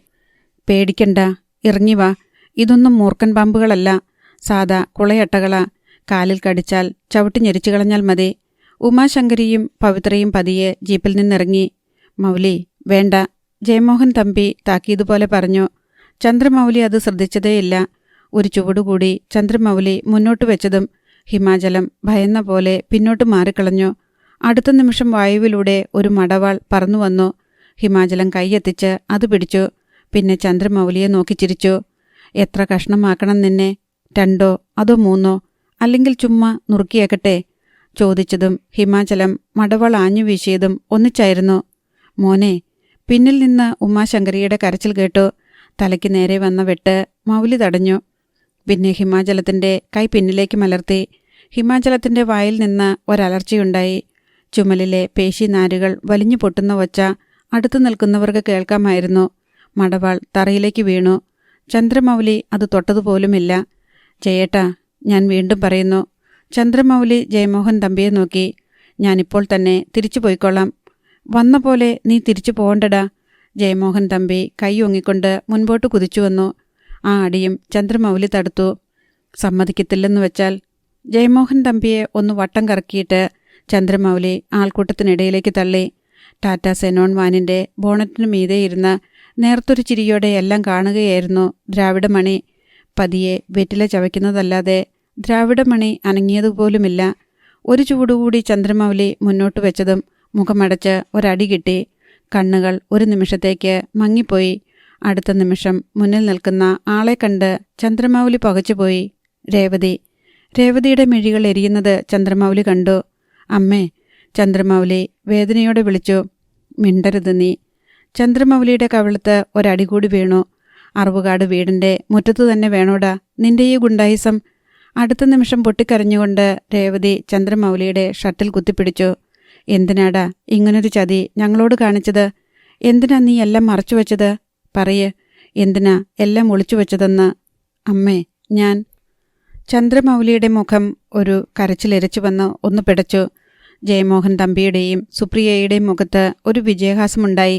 പേടിക്കണ്ട, ഇറങ്ങിവാ. ഇതൊന്നും മൂർഖൻ പാമ്പുകളല്ല, സാദാ കുളയട്ടകളാ. കാലിൽ കടിച്ചാൽ ചവിട്ടി ഞെരിച്ചു കളഞ്ഞാൽ മതി. ഉമാശങ്കരിയും പവിത്രയും പതിയെ ജീപ്പിൽ നിന്നിറങ്ങി. മൗലി, വേണ്ട, ജയമോഹൻ തമ്പി താക്കീതുപോലെ പറഞ്ഞു. ചന്ദ്രമൗലി അത് ശ്രദ്ധിച്ചതേയില്ല. ഒരു ചുവടുകൂടി ചന്ദ്രമൗലി മുന്നോട്ട് വെച്ചതും ഹിമാചലം ഭയന്ന പോലെ പിന്നോട്ട് മാറിക്കളഞ്ഞു. അടുത്ത നിമിഷം വായുവിലൂടെ ഒരു മടവാൾ പറന്നുവന്നു. ഹിമാചലം കൈയെത്തിച്ച് അത് പിടിച്ചു. പിന്നെ ചന്ദ്രമൗലിയെ നോക്കി ചിരിച്ചു. എത്ര കഷ്ണമാക്കണം നിന്നെ? 2 അതോ 3? അല്ലെങ്കിൽ ചുമ്മാ നുറുക്കിയേക്കട്ടെ? ചോദിച്ചതും ഹിമാചലം മടവൾ ആഞ്ഞു വീശിയതും ഒന്നിച്ചായിരുന്നു. മോനെ. പിന്നിൽ നിന്ന് ഉമാശങ്കരിയുടെ കരച്ചിൽ കേട്ടു. തലയ്ക്ക് നേരെ വന്ന വെട്ട് മൗലി തടഞ്ഞു. പിന്നെ ഹിമാചലത്തിൻ്റെ കൈ പിന്നിലേക്ക് മലർത്തി. ഹിമാചലത്തിൻ്റെ വായിൽ നിന്ന് ഒരലർച്ചയുണ്ടായി. ചുമലിലെ പേശിനാരുകൾ വലിഞ്ഞു പൊട്ടുന്ന ഒച്ച അടുത്തു നിൽക്കുന്നവർക്ക് കേൾക്കാമായിരുന്നു. മടവാൾ തറയിലേക്ക് വീണു. ചന്ദ്രമൗലി അത് തൊട്ടതുപോലുമില്ല. ജയേട്ടാ, ഞാൻ വീണ്ടും പറയുന്നു. ചന്ദ്രമൗലി ജയമോഹൻ തമ്പിയെ നോക്കി. ഞാനിപ്പോൾ തന്നെ തിരിച്ചു പോയിക്കൊള്ളാം. വന്ന പോലെ നീ തിരിച്ചു പോകണ്ടടാ. ജയമോഹൻ തമ്പി കൈ ഒങ്ങിക്കൊണ്ട് മുൻപോട്ട് കുതിച്ചു വന്നു. ആ അടിയും ചന്ദ്രമൗലി തടുത്തു. സമ്മതിക്കത്തില്ലെന്ന് വെച്ചാൽ? ജയമോഹൻ തമ്പിയെ ഒന്ന് വട്ടം കറക്കിയിട്ട് ചന്ദ്രമൗലി ആൾക്കൂട്ടത്തിനിടയിലേക്ക് തള്ളി. ടാറ്റ സെനോൺ വാനിൻ്റെ ബോണറ്റിനു മീതെ ഇരുന്ന് നേർത്തൊരു ചിരിയോടെ എല്ലാം കാണുകയായിരുന്നു ദ്രാവിഡമണി. പതിയെ വെറ്റില ചവയ്ക്കുന്നതല്ലാതെ ദ്രാവിഡമണി അനങ്ങിയതുപോലുമില്ല. ഒരു ചൂടുകൂടി ചന്ദ്രമൗലി മുന്നോട്ട് വെച്ചതും മുഖമടച്ച് ഒരടി കിട്ടി. കണ്ണുകൾ ഒരു നിമിഷത്തേക്ക് മങ്ങിപ്പോയി. അടുത്ത നിമിഷം മുന്നിൽ നിൽക്കുന്ന ആളെ കണ്ട് ചന്ദ്രമൗലി പകച്ചുപോയി. രേവതി. രേവതിയുടെ മിഴികൾ എരിയുന്നത് ചന്ദ്രമൗലി കണ്ടു. അമ്മേ. ചന്ദ്രമൗലി വേദനയോടെ വിളിച്ചു. മിണ്ടരുത് നീ. ചന്ദ്രമൗലിയുടെ കവിളത്ത് ഒരടി കൂടി വീണു. അറുവുകാട് വീടിൻ്റെ മുറ്റത്തു തന്നെ വേണോടാ നിന്റെ ഈ ഗുണ്ടായിസം? അടുത്ത നിമിഷം പൊട്ടിക്കരഞ്ഞുകൊണ്ട് രേവതി ചന്ദ്രമൗലിയുടെ ഷർട്ടിൽ കുത്തിപ്പിടിച്ചു. എന്തിനാടാ ഇങ്ങനൊരു ചതി ഞങ്ങളോട് കാണിച്ചത്? എന്തിനാ നീ എല്ലാം മറച്ചു വച്ചത്? പറയ്, എന്തിനാ എല്ലാം ഒളിച്ചു വച്ചതെന്ന്? അമ്മേ, ഞാൻ. ചന്ദ്രമൗലിയുടെ മുഖം ഒരു കരച്ചിലിരച്ചു വന്ന് ഒന്ന് പിടച്ചു. ജയമോഹൻ തമ്പിയുടെയും സുപ്രിയയുടെയും മുഖത്ത് ഒരു വിജയഹാസമുണ്ടായി.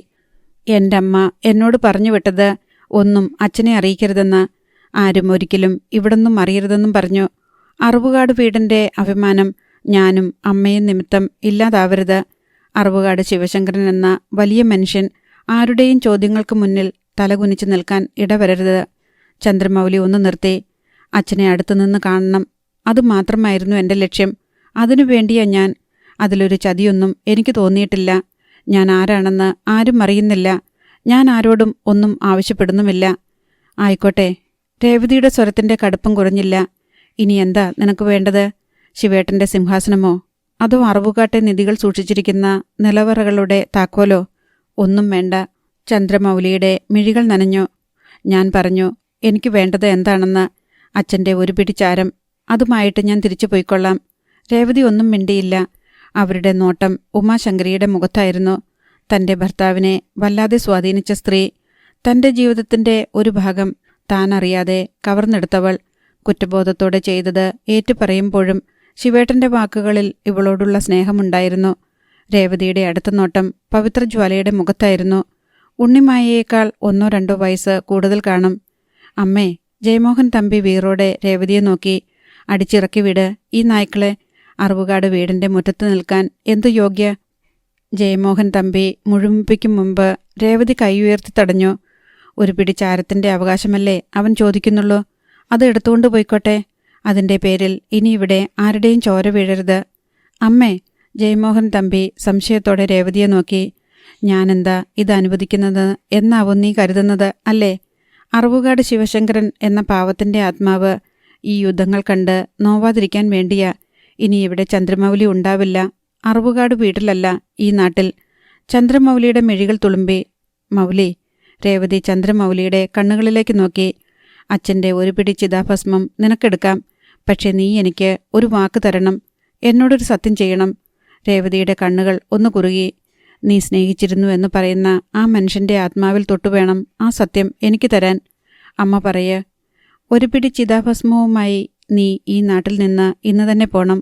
എൻ്റെ അമ്മ എന്നോട് പറഞ്ഞു വിട്ടത് ഒന്നും അച്ഛനെ അറിയിക്കരുതെന്ന്. ആരും ഒരിക്കലും ഇവിടൊന്നും അറിയരുതെന്നും പറഞ്ഞു. അറുവുകാട് വീടിൻ്റെ അഭിമാനം ഞാനും അമ്മയും നിമിത്തം ഇല്ലാതാവരുത്. അറുവുകാട് ശിവശങ്കരൻ എന്ന വലിയ മനുഷ്യൻ ആരുടെയും ചോദ്യങ്ങൾക്ക് മുന്നിൽ തലകുനിച്ചു നിൽക്കാൻ ഇടവരരുത്. ചന്ദ്രമൗലി ഒന്ന് നിർത്തി. അച്ഛനെ അടുത്തുനിന്ന് കാണണം. അതുമാത്രമായിരുന്നു എൻ്റെ ലക്ഷ്യം. അതിനു വേണ്ടിയാ ഞാൻ. അതിലൊരു ചതിയൊന്നും എനിക്ക് തോന്നിയിട്ടില്ല. ഞാൻ ആരാണെന്ന് ആരും അറിയുന്നില്ല. ഞാൻ ആരോടും ഒന്നും ആവശ്യപ്പെടുന്നുമില്ല. ആയിക്കോട്ടെ. രേവതിയുടെ സ്വരത്തിൻ്റെ കടുപ്പം കുറഞ്ഞില്ല. ഇനി എന്താ നിനക്ക് വേണ്ടത്? ശിവേട്ടൻ്റെ സിംഹാസനമോ? അതോ അറുവുകാട്ടെ നിധികൾ സൂക്ഷിച്ചിരിക്കുന്ന നിലവറകളുടെ താക്കോലോ? ഒന്നും വേണ്ട. ചന്ദ്രമൗലിയുടെ മിഴികൾ നനഞ്ഞു. ഞാൻ പറഞ്ഞു, എനിക്ക് വേണ്ടത് എന്താണെന്ന്. അച്ഛൻ്റെ ഒരു പിടിച്ചാരം. അതുമായിട്ട് ഞാൻ തിരിച്ചു പോയിക്കൊള്ളാം. രേവതി ഒന്നും മിണ്ടിയില്ല. അവരുടെ നോട്ടം ഉമാശങ്കരിയുടെ മുഖത്തായിരുന്നു. തൻ്റെ ഭർത്താവിനെ വല്ലാതെ സ്വാധീനിച്ച സ്ത്രീ. തൻ്റെ ജീവിതത്തിൻ്റെ ഒരു ഭാഗം താൻ അറിയാതെ കവർന്നെടുത്തവൾ. കുറ്റബോധത്തോടെ ചെയ്തത് ഏറ്റുപറയുമ്പോഴും ശിവേട്ടൻ്റെ വാക്കുകളിൽ ഇവളോടുള്ള സ്നേഹമുണ്ടായിരുന്നു. രേവതിയുടെ അടുത്ത നോട്ടം പവിത്രജ്വാലയുടെ മുഖത്തായിരുന്നു. ഉണ്ണിമായയേക്കാൾ 1-2 വയസ്സ് കൂടുതൽ കാണും. അമ്മേ. ജയമോഹൻ തമ്പി വീറോടെ രേവതിയെ നോക്കി. അടിച്ചിറക്കി വിട് ഈ നായ്ക്കളെ. അറുവുകാട് വീടിൻ്റെ മുറ്റത്ത് നിൽക്കാൻ എന്തു യോഗ്യ? ജയമോഹൻ തമ്പി മുഴുമിപ്പിക്കും മുമ്പ് രേവതി കൈ ഉയർത്തി തടഞ്ഞു. ഒരു പിടി ചാരത്തിൻ്റെ അവകാശമല്ലേ അവൻ ചോദിക്കുന്നുള്ളൂ. അത് എടുത്തുകൊണ്ട് പോയിക്കോട്ടെ. അതിൻ്റെ പേരിൽ ഇനി ഇവിടെ ആരുടെയും ചോര വീഴരുത്. അമ്മേ. ജയമോഹൻ തമ്പി സംശയത്തോടെ രേവതിയെ നോക്കി. ഞാനെന്താ ഇത് അനുവദിക്കുന്നത് എന്നാവും നീ കരുതുന്നത് അല്ലേ? അറുവുകാട് ശിവശങ്കരൻ എന്ന പാവത്തിൻ്റെ ആത്മാവ് ഈ യുദ്ധങ്ങൾ കണ്ട് നോവാതിരിക്കാൻ വേണ്ടിയാ. ഇനി ഇവിടെ ചന്ദ്രമൗലി ഉണ്ടാവില്ല. അറുവുകാട് വീട്ടിലല്ല, ഈ നാട്ടിൽ. ചന്ദ്രമൗലിയുടെ മിഴികൾ തുളുമ്പി. മൗലി. രേവതി ചന്ദ്രമൗലിയുടെ കണ്ണുകളിലേക്ക് നോക്കി. അച്ഛൻ്റെ ഒരു പിടി ചിതാഭസ്മം നിനക്കെടുക്കാം. പക്ഷെ നീ എനിക്ക് ഒരു വാക്ക് തരണം. എന്നോടൊരു സത്യം ചെയ്യണം. രേവതിയുടെ കണ്ണുകൾ ഒന്ന് കുറുകി. നീ സ്നേഹിച്ചിരുന്നു എന്ന് പറയുന്ന ആ മനുഷ്യൻ്റെ ആത്മാവിൽ തൊട്ടുവേണം ആ സത്യം എനിക്ക് തരാൻ. അമ്മ പറയ്. ഒരു പിടി ചിതാഭസ്മവുമായി നീ ഈ നാട്ടിൽ നിന്ന് ഇന്ന് തന്നെ പോണം.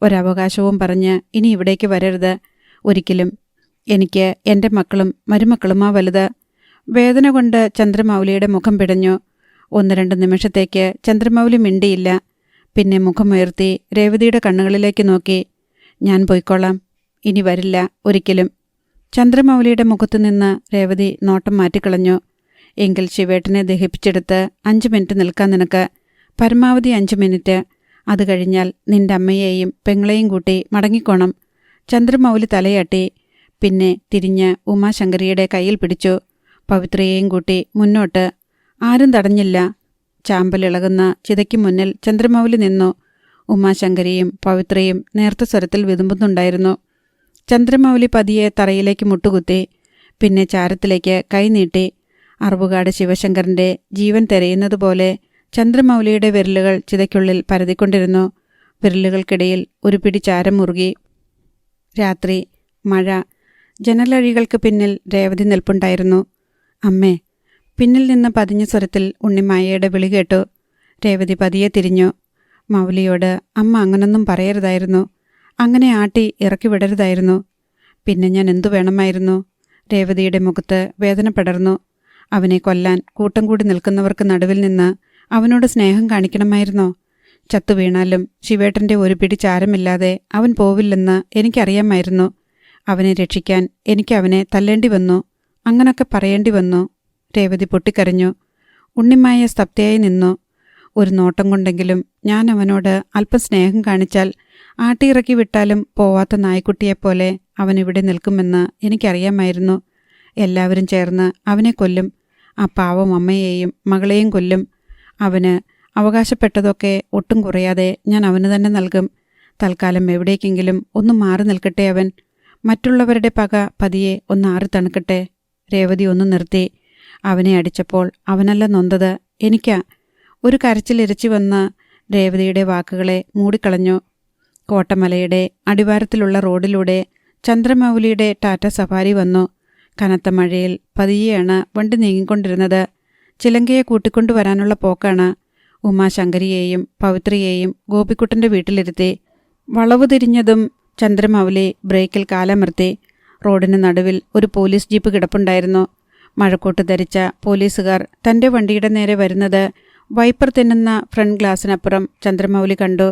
ഒരവകാശവും പറഞ്ഞ് ഇനി ഇവിടേക്ക് വരരുത് ഒരിക്കലും. എനിക്ക് എൻ്റെ മക്കളും മരുമക്കളുമാ വലുത്. വേദന കൊണ്ട് ചന്ദ്രമൗലിയുടെ മുഖം പിടഞ്ഞു. 1-2 നിമിഷത്തേക്ക് ചന്ദ്രമൗലി മിണ്ടിയില്ല. പിന്നെ മുഖമുയർത്തി രേവതിയുടെ കണ്ണുകളിലേക്ക് നോക്കി. ഞാൻ പോയിക്കൊള്ളാം. ഇനി വരില്ല ഒരിക്കലും. ചന്ദ്രമൗലിയുടെ മുഖത്തുനിന്ന് രേവതി നോട്ടം മാറ്റിക്കളഞ്ഞു. എങ്കിൽ ശിവേട്ടനെ ദഹിപ്പിച്ചെടുത്ത് 5 മിനിറ്റ് നിൽക്കാൻ നിനക്ക്. പരമാവധി 5 മിനിറ്റ്. അത് കഴിഞ്ഞാൽ നിന്റെ അമ്മയെയും പെങ്ങളെയും കൂട്ടി മടങ്ങിക്കോണം. ചന്ദ്രമൗലി തലയാട്ടി. പിന്നെ തിരിഞ്ഞ് ഉമാശങ്കരിയുടെ കയ്യിൽ പിടിച്ചു. പവിത്രയെയും കൂട്ടി മുന്നോട്ട്. ആരും തടഞ്ഞില്ല. ചാമ്പലിളകുന്ന ചിതയ്ക്ക് മുന്നിൽ ചന്ദ്രമൗലി നിന്നു. ഉമാശങ്കരിയും പവിത്രയും നേർത്ത സ്വരത്തിൽ വിതുമ്പുന്നുണ്ടായിരുന്നു. ചന്ദ്രമൗലി പതിയെ തറയിലേക്ക് മുട്ടുകുത്തി. പിന്നെ ചാരത്തിലേക്ക് കൈനീട്ടി. അറുവുകാട് ശിവശങ്കരന്റെ ജീവൻ തിരയുന്നതുപോലെ ചന്ദ്രമൗലിയുടെ വിരലുകൾ ചിതയ്ക്കുള്ളിൽ പരതിക്കൊണ്ടിരുന്നു. വിരലുകൾക്കിടയിൽ ഒരു പിടി ചാരം മുറുകി. രാത്രി, മഴ. ജനലഴികൾക്ക് പിന്നിൽ രേവതി നിൽപ്പുണ്ടായിരുന്നു. അമ്മേ. പിന്നിൽ നിന്ന് പതിഞ്ഞ സ്വരത്തിൽ ഉണ്ണിമായയുടെ വിളി കേട്ടു. രേവതി പതിയെ തിരിഞ്ഞു. മൗലിയോട് അമ്മ അങ്ങനൊന്നും പറയരുതായിരുന്നു. അങ്ങനെ ആട്ടി ഇറക്കി വിടരുതായിരുന്നു. പിന്നെ ഞാൻ എന്തു വേണമായിരുന്നു? രേവതിയുടെ മുഖത്ത് വേദന പടർന്നു. അവനെ കൊല്ലാൻ കൂട്ടം കൂടി നിൽക്കുന്നവർക്ക് നടുവിൽ നിന്ന് അവനോട് സ്നേഹം കാണിക്കണമായിരുന്നോ? ചത്തുവീണാലും ശിവേട്ടൻ്റെ ഒരു പിടി ചാരമില്ലാതെ അവൻ പോവില്ലെന്ന് എനിക്കറിയാമായിരുന്നു. അവനെ രക്ഷിക്കാൻ എനിക്ക് അവനെ തല്ലേണ്ടി വന്നു. അങ്ങനൊക്കെ പറയേണ്ടി വന്നു. രേവതി പൊട്ടിക്കരഞ്ഞു. ഉണ്ണിമായ സ്തബ്ധയായി നിന്നു. ഒരു നോട്ടം കൊണ്ടെങ്കിലും ഞാൻ അവനോട് അല്പം സ്നേഹം കാണിച്ചാൽ ആട്ടിയിറക്കി വിട്ടാലും പോവാത്ത നായ്ക്കുട്ടിയെപ്പോലെ അവനിവിടെ നിൽക്കുമെന്ന് എനിക്കറിയാമായിരുന്നു. എല്ലാവരും ചേർന്ന് അവനെ കൊല്ലും. ആ പാവം അമ്മയെയും മകളെയും കൊല്ലും. അവന് അവകാശപ്പെട്ടതൊക്കെ ഒട്ടും കുറയാതെ ഞാൻ അവന് തന്നെ നൽകും. തൽക്കാലം എവിടേക്കെങ്കിലും ഒന്ന് മാറി നിൽക്കട്ടെ അവൻ. മറ്റുള്ളവരുടെ പക പതിയെ ഒന്ന് ആറി തണുക്കട്ടെ. രേവതി ഒന്ന് നിർത്തി. അവനെ അടിച്ചപ്പോൾ അവനല്ല നൊന്തത്, എനിക്കാ. ഒരു കരച്ചിലിരച്ചു വന്ന് രേവതിയുടെ വാക്കുകളെ മൂടിക്കളഞ്ഞു. കോട്ടമലയുടെ അടിവാരത്തിലുള്ള റോഡിലൂടെ ചന്ദ്രമൗലിയുടെ ടാറ്റ സഫാരി വന്നു. കനത്ത മഴയിൽ പതിയെയാണ് വണ്ടി നീങ്ങിക്കൊണ്ടിരുന്നത്. ചിലങ്കയെ കൂട്ടിക്കൊണ്ടുവരാനുള്ള പോക്കാണ്. ഉമാശങ്കരിയെയും പവിത്രയെയും ഗോപിക്കുട്ടൻ്റെ വീട്ടിലിരുത്തി. വളവ് തിരിഞ്ഞതും ചന്ദ്രമൗലി ബ്രേക്കിൽ കാലമർത്തി. റോഡിന് നടുവിൽ ഒരു പോലീസ് ജീപ്പ് കിടപ്പുണ്ടായിരുന്നു. മഴക്കോട്ട് ധരിച്ച പോലീസുകാർ തൻ്റെ വണ്ടിയുടെ നേരെ വരുന്നത് വൈപ്പർ തിന്നുന്ന ഫ്രണ്ട് ഗ്ലാസിനപ്പുറം ചന്ദ്രമൗലി കണ്ടു.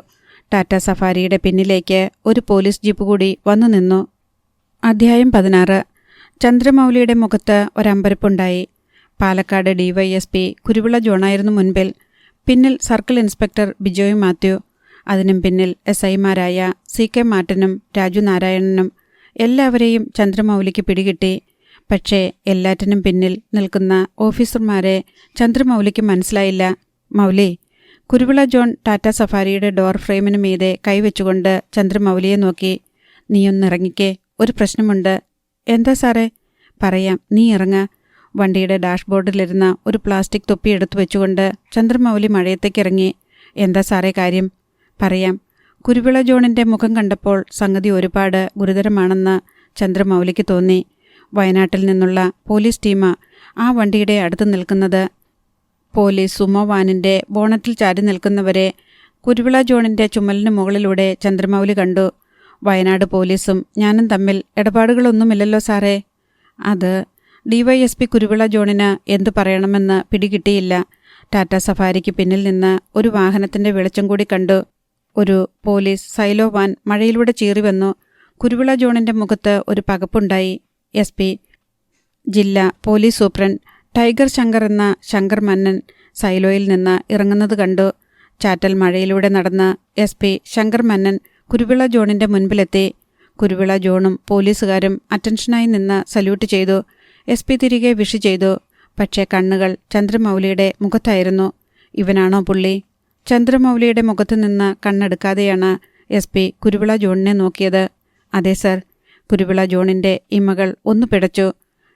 ടാറ്റ സഫാരിയുടെ പിന്നിലേക്ക് ഒരു പോലീസ് ജീപ്പ് കൂടി വന്നു നിന്നു. അധ്യായം 16. ചന്ദ്രമൗലിയുടെ മുഖത്ത് ഒരമ്പരപ്പുണ്ടായി. പാലക്കാട് DYSP കുരുവിള ജോണായിരുന്നു മുൻപിൽ. പിന്നിൽ സർക്കിൾ ഇൻസ്പെക്ടർ ബിജോയ് മാത്യു. അതിനും പിന്നിൽ SI-മാരായ CK മാർട്ടിനും രാജു നാരായണനും. എല്ലാവരെയും ചന്ദ്രമൗലിക്ക് പിടികിട്ടി. പക്ഷേ എല്ലാറ്റിനും പിന്നിൽ നിൽക്കുന്ന ഓഫീസർമാരെ ചന്ദ്രമൗലിക്ക് മനസ്സിലായില്ല. മൗലി. കുരുവിള ജോൺ ടാറ്റ സഫാരിയുടെ ഡോർ ഫ്രെയിമിന് മീതെ കൈവച്ചുകൊണ്ട് ചന്ദ്രമൗലിയെ നോക്കി. നീയൊന്നിറങ്ങിക്കേ, ഒരു പ്രശ്നമുണ്ട്. എന്താ സാറേ? പറയാം, നീ ഇറങ്ങ. വണ്ടിയുടെ ഡാഷ്ബോർഡിലിരുന്ന ഒരു പ്ലാസ്റ്റിക് തൊപ്പി എടുത്തു വെച്ചുകൊണ്ട് ചന്ദ്രമൗലി മഴയത്തേക്കിറങ്ങി. എന്താ സാറേ കാര്യം? പറയാം. കുരുവിള ജോണിൻ്റെ മുഖം കണ്ടപ്പോൾ സംഗതി ഒരുപാട് ഗുരുതരമാണെന്ന് ചന്ദ്രമൗലിക്ക് തോന്നി. വയനാട്ടിൽ നിന്നുള്ള പോലീസ് ടീമാ ആ വണ്ടിയുടെ അടുത്ത് നിൽക്കുന്നത്. പോലീസ് സുമോ വാനിൻ്റെ ബോണറ്റിൽ ചാരി നിൽക്കുന്നവരെ കുരുവിള ജോണിൻ്റെ ചുമലിന് മുകളിലൂടെ ചന്ദ്രമൗലി കണ്ടു. വയനാട് പോലീസും ഞാനും തമ്മിൽ ഇടപാടുകളൊന്നുമില്ലല്ലോ സാറേ. അത് DYSP കുരുവിള ജോണിന് എന്തു പറയണമെന്ന് പിടികിട്ടിയില്ല. ടാറ്റ സഫാരിക്ക് പിന്നിൽ നിന്ന് ഒരു വാഹനത്തിൻ്റെ വെളിച്ചം കൂടി കണ്ടു. ഒരു പോലീസ് സൈലോ വാൻ മഴയിലൂടെ ചീറി വന്നു. കുരുവിള ജോണിൻ്റെ മുഖത്ത് ഒരു പകപ്പുണ്ടായി. SP ജില്ലാ പോലീസ് സൂപ്രണ്ട് ടൈഗർ ശങ്കർ എന്ന ശങ്കർ മന്നൻ സൈലോയിൽ നിന്ന് ഇറങ്ങുന്നത് കണ്ടു. ചാറ്റൽ മഴയിലൂടെ നടന്ന് SP ശങ്കർ മന്നൻ കുരുവിള ജോണിൻ്റെ മുൻപിലെത്തി. കുരുവിള ജോണും പോലീസുകാരും അറ്റൻഷനായി നിന്ന് സല്യൂട്ട് ചെയ്തു. SP തിരികെ വിഷ് ചെയ്തു. പക്ഷേ കണ്ണുകൾ ചന്ദ്രമൗലിയുടെ മുഖത്തായിരുന്നു. ഇവനാണോ പുള്ളി? ചന്ദ്രമൗലിയുടെ മുഖത്തു നിന്ന് കണ്ണെടുക്കാതെയാണ് SP കുരുവിള ജോണിനെ നോക്കിയത്. അതെ സർ. കുരുവിള ജോണിൻ്റെ ഇമകൾ ഒന്ന് പിടച്ചു.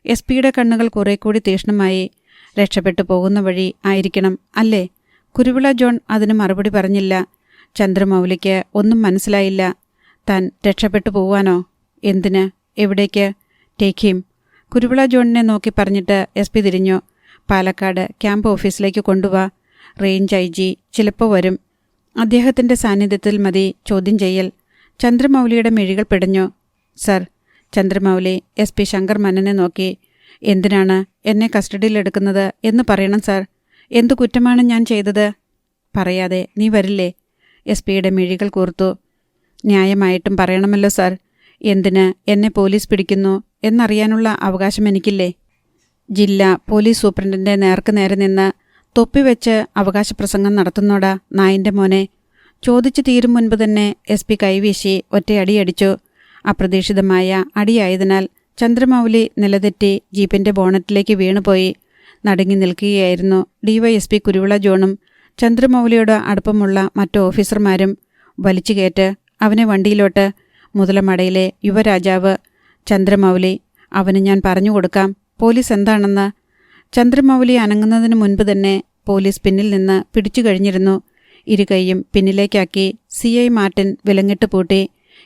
SP-യുടെ കണ്ണുകൾ കുറെ കൂടി തീക്ഷ്ണമായി. രക്ഷപ്പെട്ടു പോകുന്ന വഴി ആയിരിക്കണം അല്ലേ? കുരുവിള ജോൺ അതിന് മറുപടി പറഞ്ഞില്ല. ചന്ദ്രമൗലിക്ക് ഒന്നും മനസ്സിലായില്ല. താൻ രക്ഷപ്പെട്ടു പോവാനോ? എന്തിന്? എവിടേക്ക്? Take him. കുരുവിള ജോണിനെ നോക്കി പറഞ്ഞിട്ട് SP തിരിഞ്ഞു. പാലക്കാട് ക്യാമ്പ് ഓഫീസിലേക്ക് കൊണ്ടുവാ. റേഞ്ച് IG ചിലപ്പോൾ വരും. അദ്ദേഹത്തിൻ്റെ സാന്നിധ്യത്തിൽ മതി ചോദ്യം ചെയ്യൽ. ചന്ദ്രമൗലിയുടെ മിഴികൾ പിടഞ്ഞു. സർ. ചന്ദ്രമൗലി SP ശങ്കർ മന്നനെ നോക്കി. എന്തിനാണ് എന്നെ കസ്റ്റഡിയിലെടുക്കുന്നത് എന്ന് പറയണം സാർ. എന്തു കുറ്റമാണ് ഞാൻ ചെയ്തത്? പറയാതെ നീ വരില്ലേ? SP-യുടെ മിഴികൾ കൂർത്തു. ന്യായമായിട്ടും പറയണമല്ലോ സാർ. എന്തിന് എന്നെ പോലീസ് പിടിക്കുന്നു എന്നറിയാനുള്ള അവകാശം എനിക്കില്ലേ? ജില്ലാ പോലീസ് സൂപ്രണ്ടിൻ്റെ നേർക്ക് നേരെ നിന്ന് തൊപ്പിവെച്ച് അവകാശപ്രസംഗം നടത്തുന്നോടാ നായിൻ്റെ മോനെ. ചോദിച്ചു തീരും മുൻപ് തന്നെ SP കൈവീശി ഒറ്റയടിയടിച്ചു. അപ്രതീക്ഷിതമായ അടിയായതിനാൽ ചന്ദ്രമൗലി നിലതെറ്റി ജീപ്പിന്റെ ബോണറ്റിലേക്ക് വീണുപോയി. നടുങ്ങി നിൽക്കുകയായിരുന്നു ഡിവൈഎസ്പി കുരുവിള ജോണും ചന്ദ്രമൗലിയോട് അടുപ്പമുള്ള മറ്റു ഓഫീസർമാരും. വലിച്ചുകയറ്റ് അവനെ വണ്ടിയിലോട്ട്. മുതലമടയിലെ യുവരാജാവ് ചന്ദ്രമൗലി. അവന് ഞാൻ പറഞ്ഞു കൊടുക്കാം പോലീസ് എന്താണെന്ന്. ചന്ദ്രമൗലി അനങ്ങുന്നതിന് മുൻപ് തന്നെ പോലീസ് പിന്നിൽ നിന്ന് പിടിച്ചു കഴിഞ്ഞിരുന്നു. ഇരുകൈയും പിന്നിലേക്കാക്കി CI മാർട്ടിൻ വിലങ്ങിട്ട് പൂട്ടി.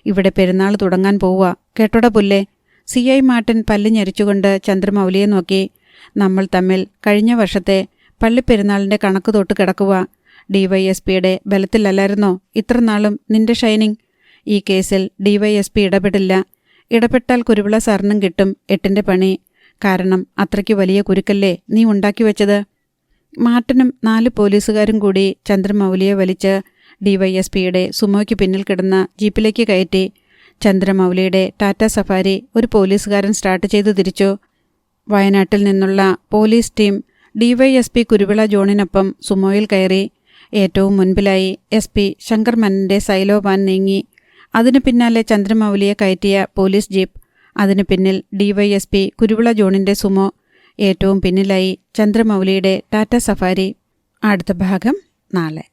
ഇവിടെ പെരുന്നാൾ തുടങ്ങാൻ പോവുക കേട്ടോട പുല്ലേ. CI മാർട്ടിൻ പല്ല് ഞെരിച്ചുകൊണ്ട് ചന്ദ്രമൗലിയെ നോക്കി. നമ്മൾ തമ്മിൽ കഴിഞ്ഞ വർഷത്തെ പള്ളിപ്പെരുന്നാളിൻ്റെ കണക്ക് തൊട്ട് കിടക്കുക. ഡിവൈഎസ്പിയുടെ ബലത്തിലല്ലായിരുന്നോ ഇത്രനാളും നിന്റെ ഷൈനിങ്? ഈ കേസിൽ ഡിവൈഎസ്പി ഇടപെടില്ല. ഇടപെട്ടാൽ കുരുവിള സാറിനും കിട്ടും 8ന്റെ പണി. കാരണം അത്രയ്ക്ക് വലിയ കുരുക്കല്ലേ നീ ഉണ്ടാക്കി വെച്ചത്. മാർട്ടിനും 4 പോലീസുകാരും കൂടി ചന്ദ്രമൗലിയെ വലിച്ച് ഡിവൈഎസ്പിയുടെ സുമോയ്ക്ക് പിന്നിൽ കിടന്ന ജീപ്പിലേക്ക് കയറ്റി. ചന്ദ്രമൗലിയുടെ ടാറ്റ സഫാരി ഒരു പോലീസുകാരൻ സ്റ്റാർട്ട് ചെയ്തു തിരിച്ചു. വയനാട്ടിൽ നിന്നുള്ള പോലീസ് ടീം ഡിവൈഎസ്പി കുരുവിള ജോണിനൊപ്പം സുമോയിൽ കയറി. ഏറ്റവും മുൻപിലായി SP ശങ്കർ മനന്റെ സൈലോ വാൻ നീങ്ങി. അതിനു പിന്നാലെ ചന്ദ്രമൗലിയെ കയറ്റിയ പോലീസ് ജീപ്പ്. അതിനു പിന്നിൽ ഡിവൈഎസ്പി കുരുവിള ജോണിന്റെ സുമോ. ഏറ്റവും പിന്നിലായി ചന്ദ്രമൗലിയുടെ ടാറ്റ സഫാരി. അടുത്ത ഭാഗം നാളെ.